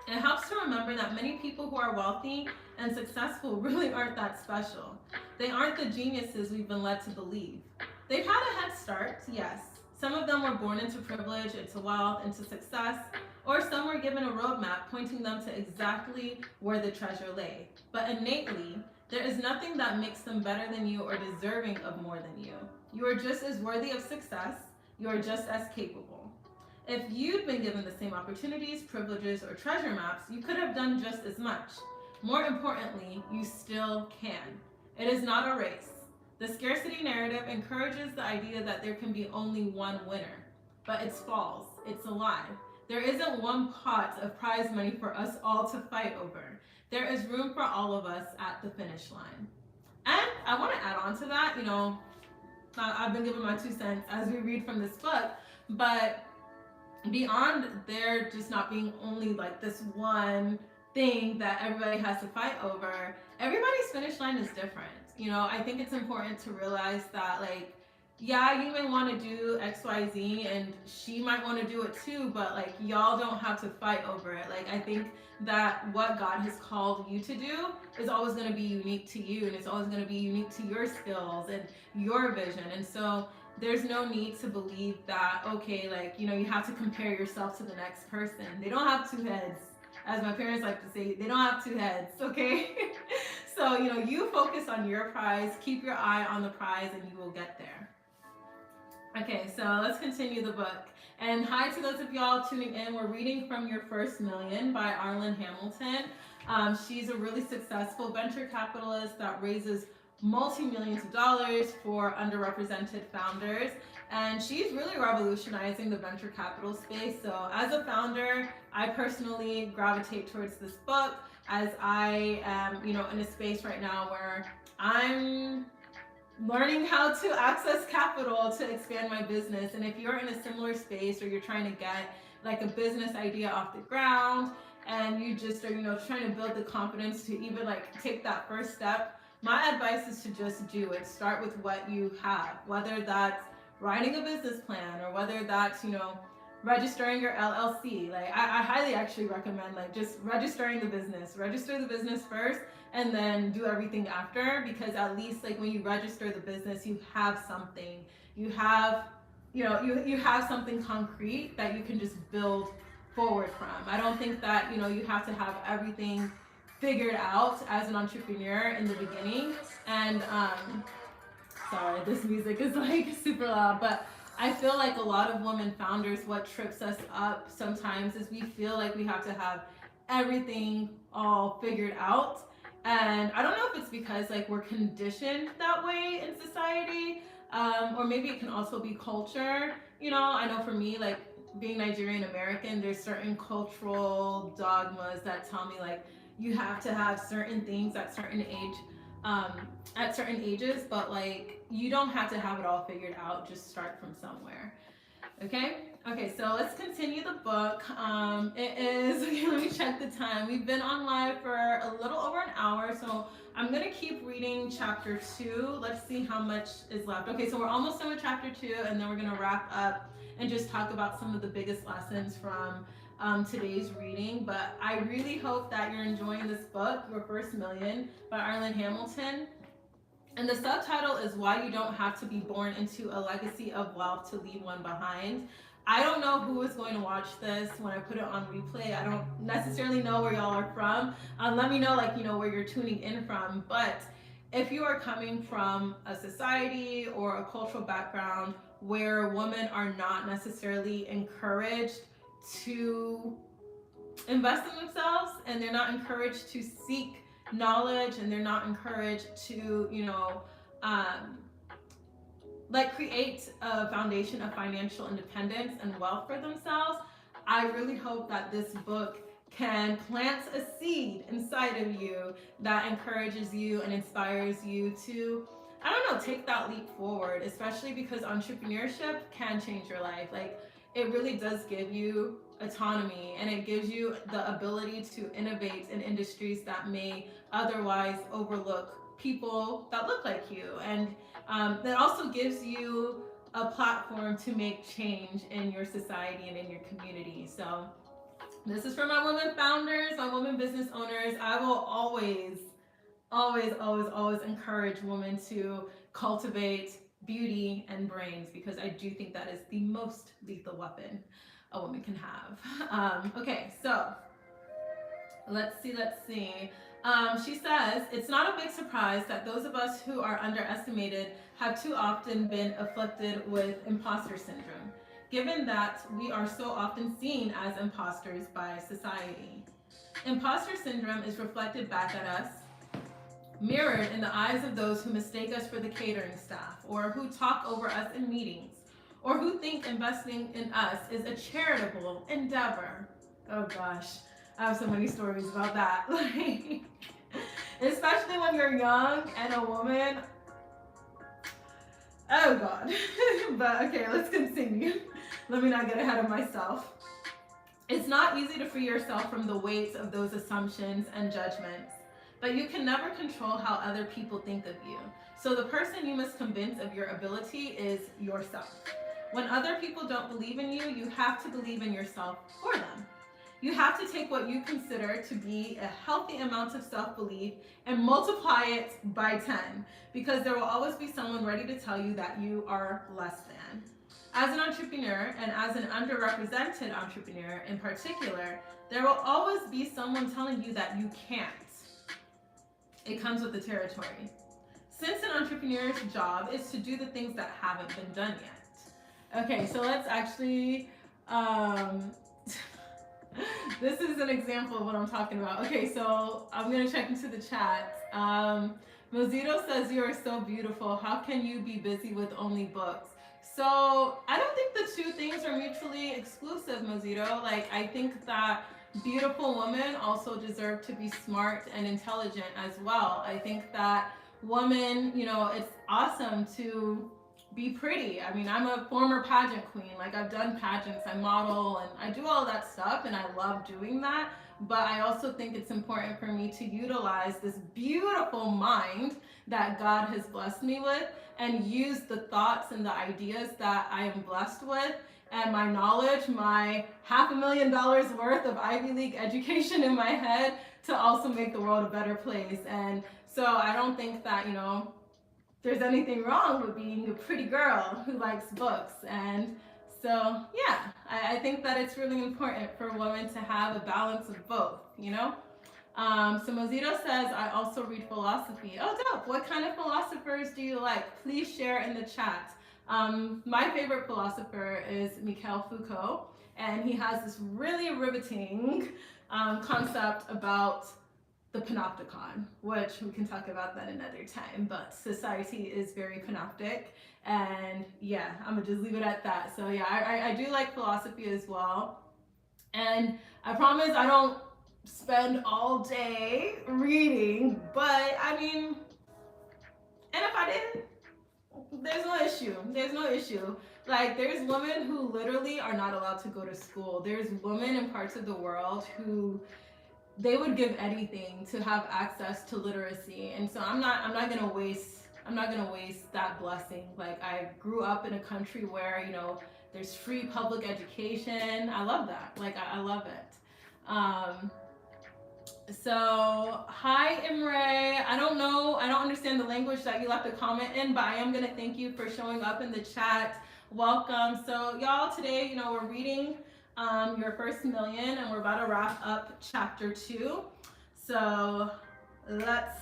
It helps to remember that many people who are wealthy and successful really aren't that special. They aren't the geniuses we've been led to believe. They've had a head start, yes. Some of them were born into privilege, into wealth, into success, or some were given a roadmap pointing them to exactly where the treasure lay. But innately, there is nothing that makes them better than you or deserving of more than you. You are just as worthy of success. You are just as capable. If you'd been given the same opportunities, privileges, or treasure maps, you could have done just as much. More importantly, you still can. It is not a race. The scarcity narrative encourages the idea that there can be only one winner, but it's false. It's a lie. There isn't one pot of prize money for us all to fight over. There is room for all of us at the finish line. And I want to add on to that, I've been giving my 2 cents as we read from this book, but beyond there just not being only like this one thing that everybody has to fight over, everybody's finish line is different. I think it's important to realize that yeah, you may want to do XYZ and she might want to do it too, but like y'all don't have to fight over it. Like I think that what God has called you to do is always going to be unique to you, and it's always going to be unique to your skills and your vision. And so there's no need to believe that, okay, like, you know, you have to compare yourself to the next person. They don't have two heads. As my parents like to say, they don't have two heads, okay? So, you know, you focus on your prize, keep your eye on the prize, and you will get there. Okay, so let's continue the book. And hi to those of y'all tuning in. We're reading from Your First Million by Arlan Hamilton. She's a really successful venture capitalist that raises multi-millions of dollars for underrepresented founders. And she's really revolutionizing the venture capital space. So as a founder, I personally gravitate towards this book as I am, you know, in a space right now where I'm learning how to access capital to expand my business. And if you're in a similar space or you're trying to get like a business idea off the ground and you just are, you know, trying to build the confidence to even like take that first step, my advice is to just do it. Start with what you have, whether that's writing a business plan or whether that's, you know, registering your LLC. Like I highly actually recommend like just registering the business. Register the business first and then do everything after, because at least like when you register the business, you have something. You have, you know, you have something concrete that you can just build forward from. I don't think that, you know, you have to have everything figured out as an entrepreneur in the beginning. And sorry, this music is like super loud, but I feel like a lot of women founders, what trips us up sometimes is we feel like we have to have everything all figured out. And I don't know if it's because like we're conditioned that way in society, or maybe it can also be culture. You know, I know for me, like being Nigerian American, there's certain cultural dogmas that tell me like you have to have certain things at certain ages, but like you don't have to have it all figured out. Just start from somewhere. Okay, so let's continue the book. It is, okay, let me check the time. We've been on live for a little over an hour, so I'm gonna keep reading chapter 2. Let's see how much is left. Okay, so we're almost done with chapter 2, and then we're gonna wrap up and just talk about some of the biggest lessons from today's reading. But I really hope that you're enjoying this book, Your First Million by Arlan Hamilton. And the subtitle is Why You Don't Have to Be Born into a Legacy of Wealth to Leave One Behind. I don't know who is going to watch this when I put it on replay. I don't necessarily know where y'all are from. Let me know, like, you know, where you're tuning in from. But if you are coming from a society or a cultural background where women are not necessarily encouraged to invest in themselves, and they're not encouraged to seek knowledge, and they're not encouraged to, you know, like create a foundation of financial independence and wealth for themselves, I really hope that this book can plant a seed inside of you that encourages you and inspires you to, I don't know, take that leap forward, especially because entrepreneurship can change your life. Like it really does give you autonomy, and it gives you the ability to innovate in industries that may otherwise overlook people that look like you. And that also gives you a platform to make change in your society and in your community. So this is for my women founders, my women business owners. I will always encourage women to cultivate beauty and brains, because I do think that is the most lethal weapon a woman can have. Okay, so let's see. She says, it's not a big surprise that those of us who are underestimated have too often been afflicted with imposter syndrome, given that we are so often seen as imposters by society. Imposter syndrome is reflected back at us, mirrored in the eyes of those who mistake us for the catering staff, or who talk over us in meetings, or who think investing in us is a charitable endeavor. Oh gosh, I have so many stories about that. Like, especially when you're young and a woman. Oh God. But okay, let's continue. Let me not get ahead of myself. It's not easy to free yourself from the weight of those assumptions and judgments, but you can never control how other people think of you. So the person you must convince of your ability is yourself. When other people don't believe in you, you have to believe in yourself for them. You have to take what you consider to be a healthy amount of self-belief and multiply it by 10, because there will always be someone ready to tell you that you are less than. As an entrepreneur, and as an underrepresented entrepreneur in particular, there will always be someone telling you that you can't. It comes with the territory. Since an entrepreneur's job is to do the things that haven't been done yet. Okay, so let's actually, this is an example of what I'm talking about. Okay, so I'm gonna check into the chat. Mozito says, you are so beautiful. How can you be busy with only books? So I don't think the two things are mutually exclusive, Mozito. Like, I think that beautiful women also deserve to be smart and intelligent as well. I think that women, you know, it's awesome to be pretty. I mean, I'm a former pageant queen. Like, I've done pageants, I model, and I do all that stuff, and I love doing that. But I also think it's important for me to utilize this beautiful mind that God has blessed me with and use the thoughts and the ideas that I am blessed with and my knowledge, my $500,000 worth of Ivy League education in my head to also make the world a better place. And so I don't think that, you know, there's anything wrong with being a pretty girl who likes books. And so, yeah, I think that it's really important for women to have a balance of both, you know? So Mozito says, I also read philosophy. Oh, dope. What kind of philosophers do you like? Please share in the chat. My favorite philosopher is Michel Foucault, and he has this really riveting concept about the panopticon, which we can talk about that another time, but society is very panoptic, and yeah, I'm gonna just leave it at that. So yeah, I do like philosophy as well, and I promise I don't spend all day reading, but I mean, and if I didn't, there's no issue. There's no issue. Like, there's women who literally are not allowed to go to school. There's women in parts of the world who they would give anything to have access to literacy. And so I'm not gonna waste that blessing. Like, I grew up in a country where, you know, there's free public education. I love that. Like, I love it. So hi Imre. I don't understand the language that you left a comment in, but I am gonna thank you for showing up in the chat. Welcome. So y'all, today, you know, we're reading Your First Million, and we're about to wrap up chapter 2. So let's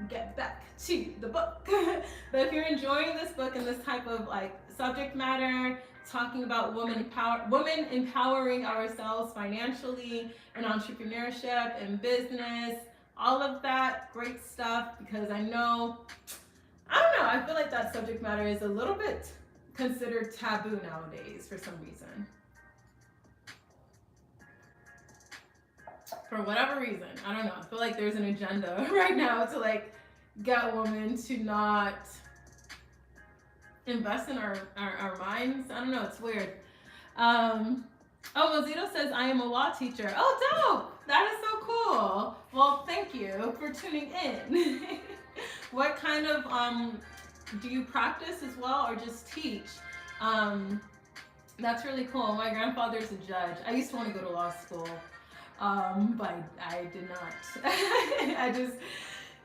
get back to the book. But if you're enjoying this book and this type of like subject matter, talking about women empowering ourselves financially and entrepreneurship and business, all of that great stuff, because I don't know, I feel like that subject matter is a little bit considered taboo nowadays for some reason. For whatever reason, I don't know. I feel like there's an agenda right now to like get women to not invest in our minds. I don't know, it's weird. Oh, Mozito says, I am a law teacher. Oh, dope! That is so cool. Well, thank you for tuning in. What kind of, do you practice as well or just teach? That's really cool. My grandfather's a judge. I used to want to go to law school, but I did not.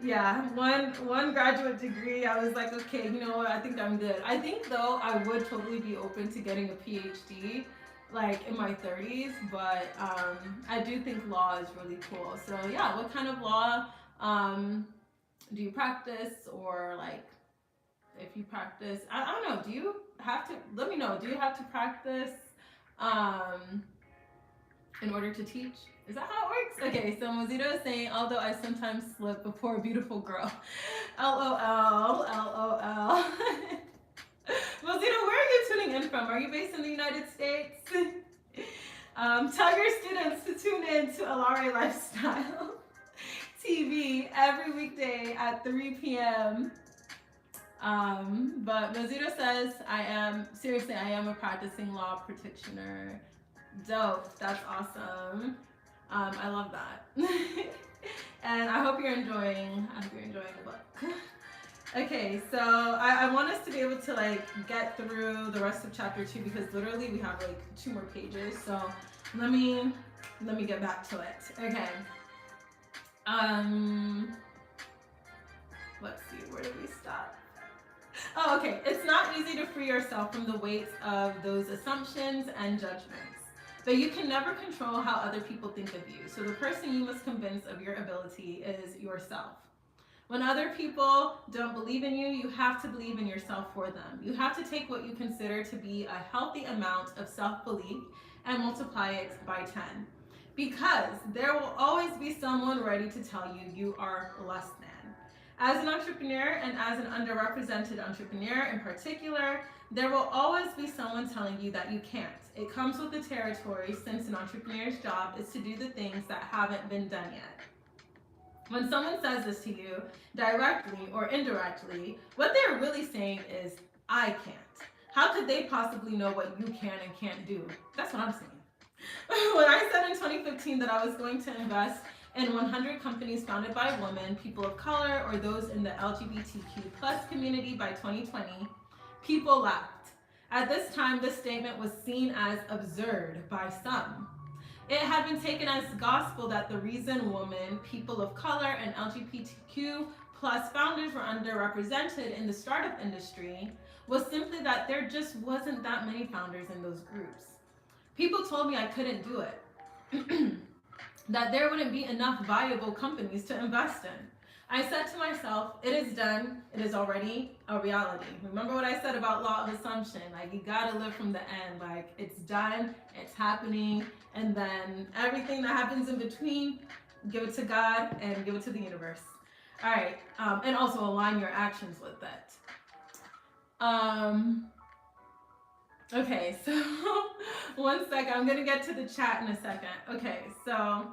Yeah, one graduate degree, I was like, okay, you know what, I think I'm good. I think though I would totally be open to getting a PhD like in my 30s, but I do think law is really cool. So yeah, what kind of law do you practice, or like if you practice, I don't know, do you have to, let me know, do you have to practice in order to teach? Is that how it works? Okay, so Mozito is saying, although I sometimes slip before a beautiful girl. LOL, LOL. Mozito, where are you tuning in from? Are you based in the United States? Tell your students to tune in to Alaere Lifestyle TV every weekday at 3 p.m. But Mozito says, I am a practicing law practitioner. Dope, that's awesome. I love that. And I hope you're enjoying the book. Okay, so I want us to be able to like get through the rest of chapter 2 because literally we have like 2 more pages. So let me get back to it. Okay. Um let's see, where did we stop? Oh, okay. It's not easy to free yourself from the weights of those assumptions and judgments. But you can never control how other people think of you. So the person you must convince of your ability is yourself. When other people don't believe in you, you have to believe in yourself for them. You have to take what you consider to be a healthy amount of self-belief and multiply it by 10. Because there will always be someone ready to tell you you are less than. As an entrepreneur and as an underrepresented entrepreneur in particular, there will always be someone telling you that you can't. It comes with the territory since an entrepreneur's job is to do the things that haven't been done yet. When someone says this to you, directly or indirectly, what they're really saying is, I can't. How could they possibly know what you can and can't do? That's what I'm saying. When I said in 2015 that I was going to invest in 100 companies founded by women, people of color, or those in the LGBTQ plus community by 2020, people laughed. At this time, this statement was seen as absurd by some. It had been taken as gospel that the reason women, people of color, and LGBTQ plus founders were underrepresented in the startup industry was simply that there just wasn't that many founders in those groups. People told me I couldn't do it, that there wouldn't be enough viable companies to invest in. I said to myself, it is done, it is already a reality. Remember what I said about law of assumption, like you gotta live from the end, like it's done, it's happening, and then everything that happens in between, give it to God and give it to the universe. All right, and also align your actions with that. Okay, so one second, I'm gonna get to the chat in a second. Okay, so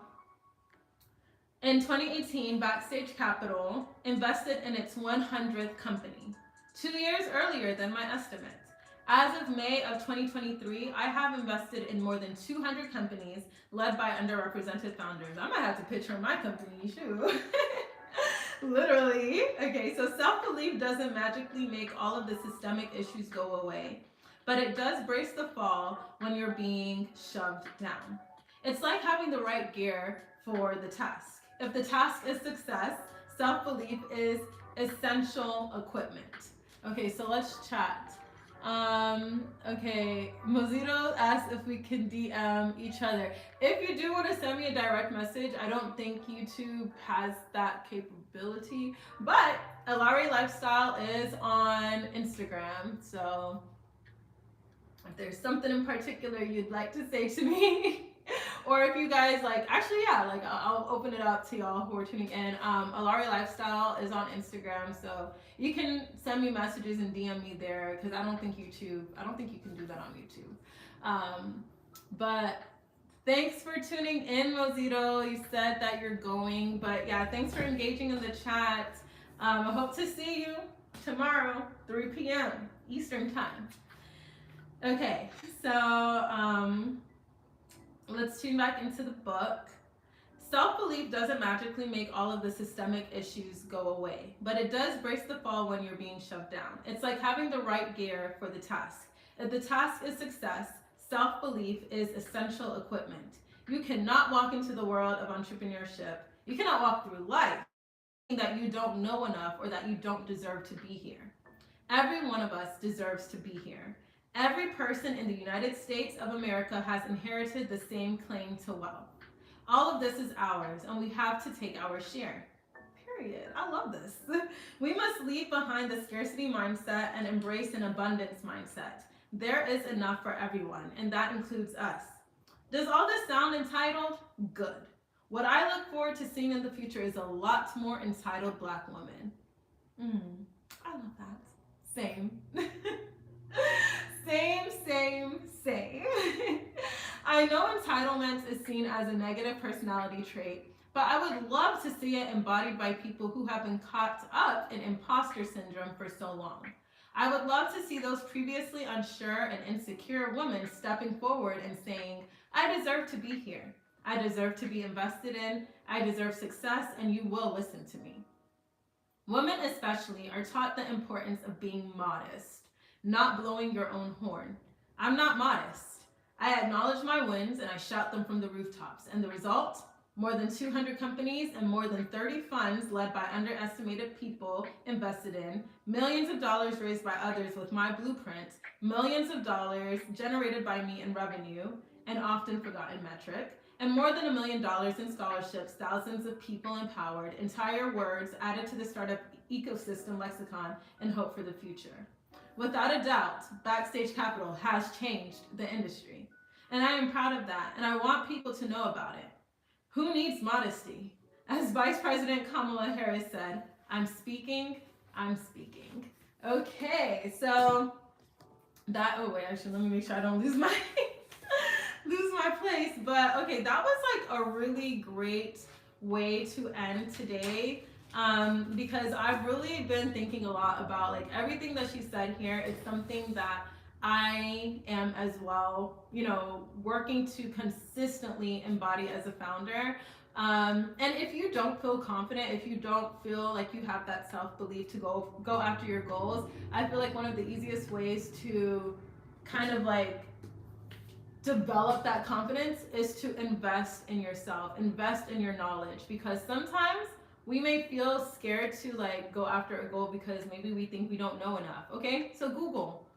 in 2018, Backstage Capital invested in its 100th company, 2 years earlier than my estimate. As of May of 2023, I have invested in more than 200 companies led by underrepresented founders. I might have to picture my company, shoot. Literally. Okay, so self-belief doesn't magically make all of the systemic issues go away, but it does brace the fall when you're being shoved down. It's like having the right gear for the task. If the task is success, self-belief is essential equipment. Okay, so let's chat. Okay, Mozito asked if we can DM each other. If you do want to send me a direct message, I don't think YouTube has that capability, but Alaere Lifestyle is on Instagram, so if there's something in particular you'd like to say to me, or if you guys like, actually, yeah, like I'll open it up to y'all who are tuning in. Alaere Lifestyle is on Instagram, so you can send me messages and DM me there because I don't think you can do that on YouTube. But thanks for tuning in, Mozito. You said that you're going, but yeah, thanks for engaging in the chat. I hope to see you tomorrow, 3 p.m. Eastern time. Okay, so let's tune back into the book. Self-belief doesn't magically make all of the systemic issues go away, but it does brace the fall when you're being shoved down. It's like having the right gear for the task. If the task is success, self-belief is essential equipment. You cannot walk into the world of entrepreneurship. You cannot walk through life that you don't know enough or that you don't deserve to be here. Every one of us deserves to be here. Every person in the United States of America has inherited the same claim to wealth. All of this is ours, and we have to take our share. Period. I love this. We must leave behind the scarcity mindset and embrace an abundance mindset. There is enough for everyone, and that includes us. Does all this sound entitled? Good. What I look forward to seeing in the future is a lot more entitled Black women. I love that. Same. Same. I know entitlement is seen as a negative personality trait, but I would love to see it embodied by people who have been caught up in imposter syndrome for so long. I would love to see those previously unsure and insecure women stepping forward and saying, I deserve to be here. I deserve to be invested in. I deserve success, and you will listen to me. Women especially are taught the importance of being modest, not blowing your own horn. I'm not modest. I acknowledge my wins and I shout them from the rooftops. And the result? More than 200 companies and more than 30 funds led by underestimated people invested in, millions of dollars raised by others with my blueprint, millions of dollars generated by me in revenue, an often forgotten metric, and more than $1 million in scholarships, thousands of people empowered, entire words added to the startup ecosystem lexicon, and hope for the future. Without a doubt, Backstage Capital has changed the industry. And I am proud of that, and I want people to know about it. Who needs modesty? As Vice President Kamala Harris said, I'm speaking, I'm speaking. Okay, so that, oh wait, actually, let me make sure I don't lose my lose my place. But okay, that was like a really great way to end today, because I've really been thinking a lot about like everything that she said here is something that I am as well, working to consistently embody as a founder. And if you don't feel confident, if you don't feel like you have that self-belief to go after your goals, I feel like one of the easiest ways to kind of like develop that confidence is to invest in yourself, invest in your knowledge, because sometimes we may feel scared to like go after a goal because maybe we think we don't know enough. Okay, so Google,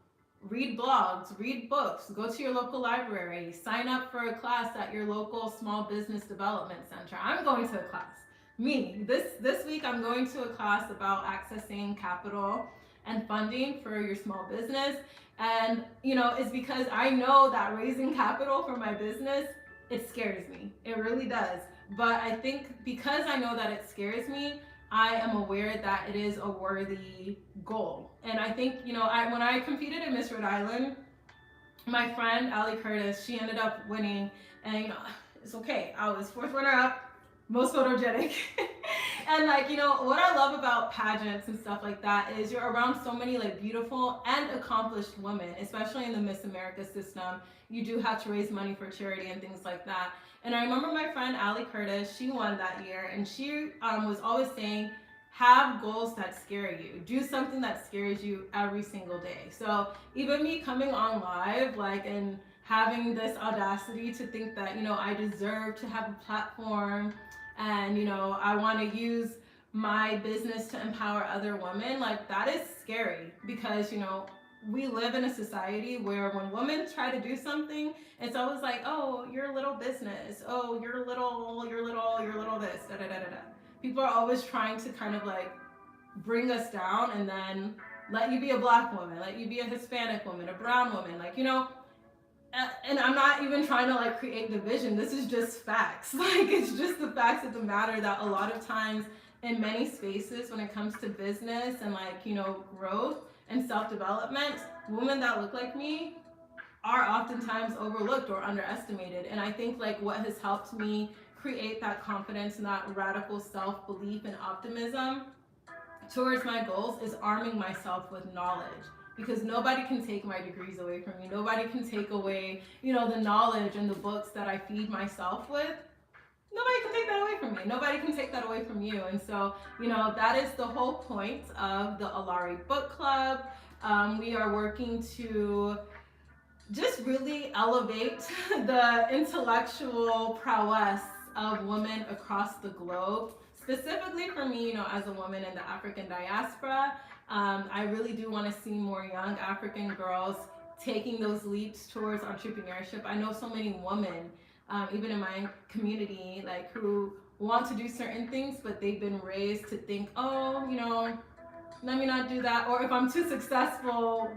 read blogs, read books, go to your local library, sign up for a class at your local small business development center. I'm going to a class. This week I'm going to a class about accessing capital and funding for your small business. And it's because I know that raising capital for my business, it scares me. It really does. But I think because I know that it scares me, I am aware that it is a worthy goal. And I think, when I competed in Miss Rhode Island, my friend Allie Curtis, she ended up winning. And, it's okay. I was fourth runner up, most photogenic. And what I love about pageants and stuff like that is you're around so many like beautiful and accomplished women, especially in the Miss America system. You do have to raise money for charity and things like that. And I remember my friend Allie Curtis, she won that year, and she was always saying, have goals that scare you. Do something that scares you every single day. So even me coming on live, and having this audacity to think that, I deserve to have a platform, and I want to use my business to empower other women, that is scary, because we live in a society where when women try to do something, it's always like, oh, you're a little business, oh, you're little this, da da da da da. People are always trying to kind of bring us down, and then let you be a black woman, let you be a Hispanic woman, a brown woman, and I'm not even trying to create division. This is just facts. It's just the facts of the matter, that a lot of times in many spaces when it comes to business and growth and self-development, women that look like me are oftentimes overlooked or underestimated. And I think what has helped me create that confidence and that radical self-belief and optimism towards my goals is arming myself with knowledge. Because nobody can take my degrees away from me. Nobody can take away, the knowledge and the books that I feed myself with. Nobody can take that away from me. Nobody can take that away from you. And so, that is the whole point of the Alaere Book Club. We are working to just really elevate the intellectual prowess of women across the globe. Specifically for me, as a woman in the African diaspora, I really do want to see more young African girls taking those leaps towards entrepreneurship. I know so many women, even in my community, who want to do certain things, but they've been raised to think, oh, let me not do that. Or if I'm too successful,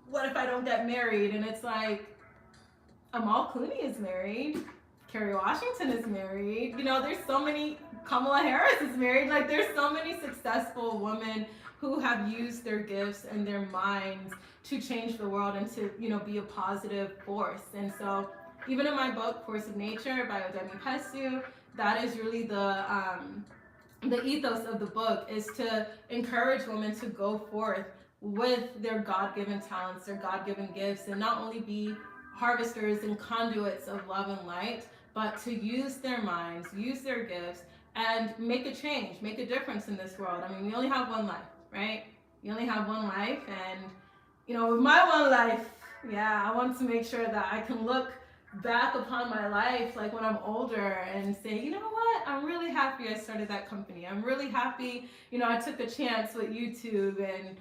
what if I don't get married? And it's Amal Clooney is married. Kerry Washington is married. There's so many, Kamala Harris is married. There's so many successful women who have used their gifts and their minds to change the world and to, be a positive force. And so even in my book, Force of Nature by Odemi Pesu, that is really the ethos of the book, is to encourage women to go forth with their God-given talents, their God-given gifts, and not only be harvesters and conduits of love and light, but to use their minds, use their gifts and make a change, make a difference in this world. I mean, we only have one life, right? You only have one life, and you know, with my one life, yeah, I want to make sure that I can look back upon my life like when I'm older and say, you know what, I'm really happy I started that company. I'm really happy, you know, I took a chance with YouTube and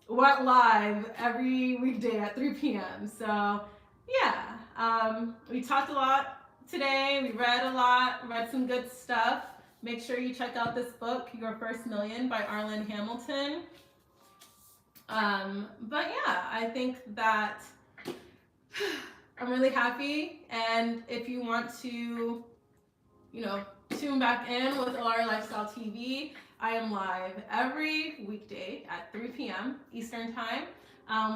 went live every weekday at 3 p.m. So yeah, we talked a lot today. We read a lot, read some good stuff. Make sure you check out this book, Your First Million by Arlan Hamilton. But yeah, I think that I'm really happy. And if you want to, you know, tune back in with Alaere Lifestyle TV, I am live every weekday at 3 p.m. Eastern Time.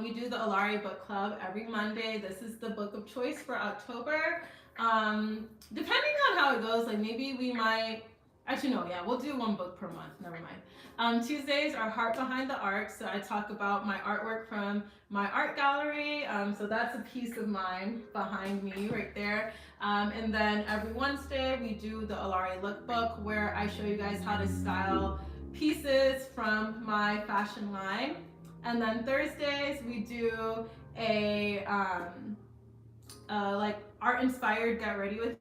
We do the Alaere Book Club every Monday. This is the book of choice for October. Depending on how it goes, like maybe we might, actually no, yeah, we'll do one book per month, never mind. Tuesdays are Heart Behind the Art, so I talk about my artwork from my art gallery. So that's a piece of mine behind me right there. And then every Wednesday we do the Alaere lookbook, where I show you guys how to style pieces from my fashion line. And then Thursdays we do a like art inspired get ready with.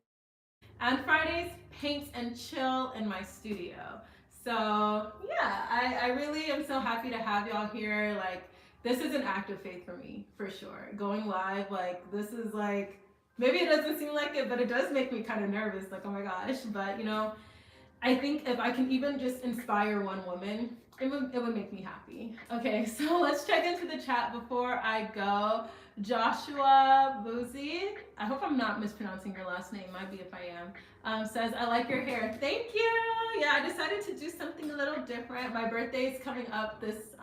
And Fridays, paint and chill in my studio. So yeah, I really am so happy to have y'all here. Like, this is an act of faith for me, for sure. Going live, like, this is like, maybe it doesn't seem like it, but it does make me kind of nervous. Like, oh my gosh. But you know, I think if I can even just inspire one woman, it would make me happy. Okay, so let's check into the chat before I go. Joshua Boozy, I hope I'm not mispronouncing your last name, might be if I am, says, I like your hair. Thank you. Yeah, I decided to do something a little different. My birthday is coming up this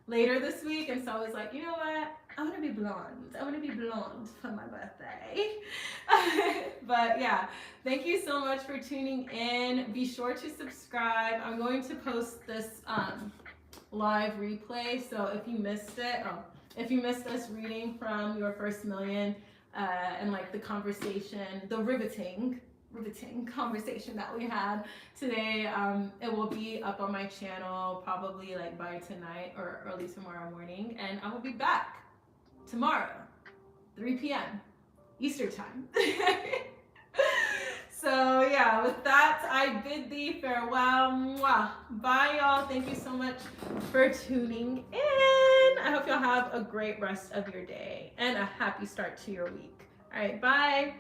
later this week, and so I was like, you know what? I want to be blonde. I want to be blonde for my birthday. But yeah, thank you so much for tuning in. Be sure to subscribe. I'm going to post this live replay, so if you missed it, if you missed us reading from Your First Million and like the conversation, the riveting conversation that we had today, it will be up on my channel probably like by tonight or early tomorrow morning, and I will be back tomorrow, 3 p.m. Eastern Time. So yeah, with that, I bid thee farewell. Mwah. Bye, y'all. Thank you so much for tuning in. I hope y'all have a great rest of your day and a happy start to your week. All right, bye.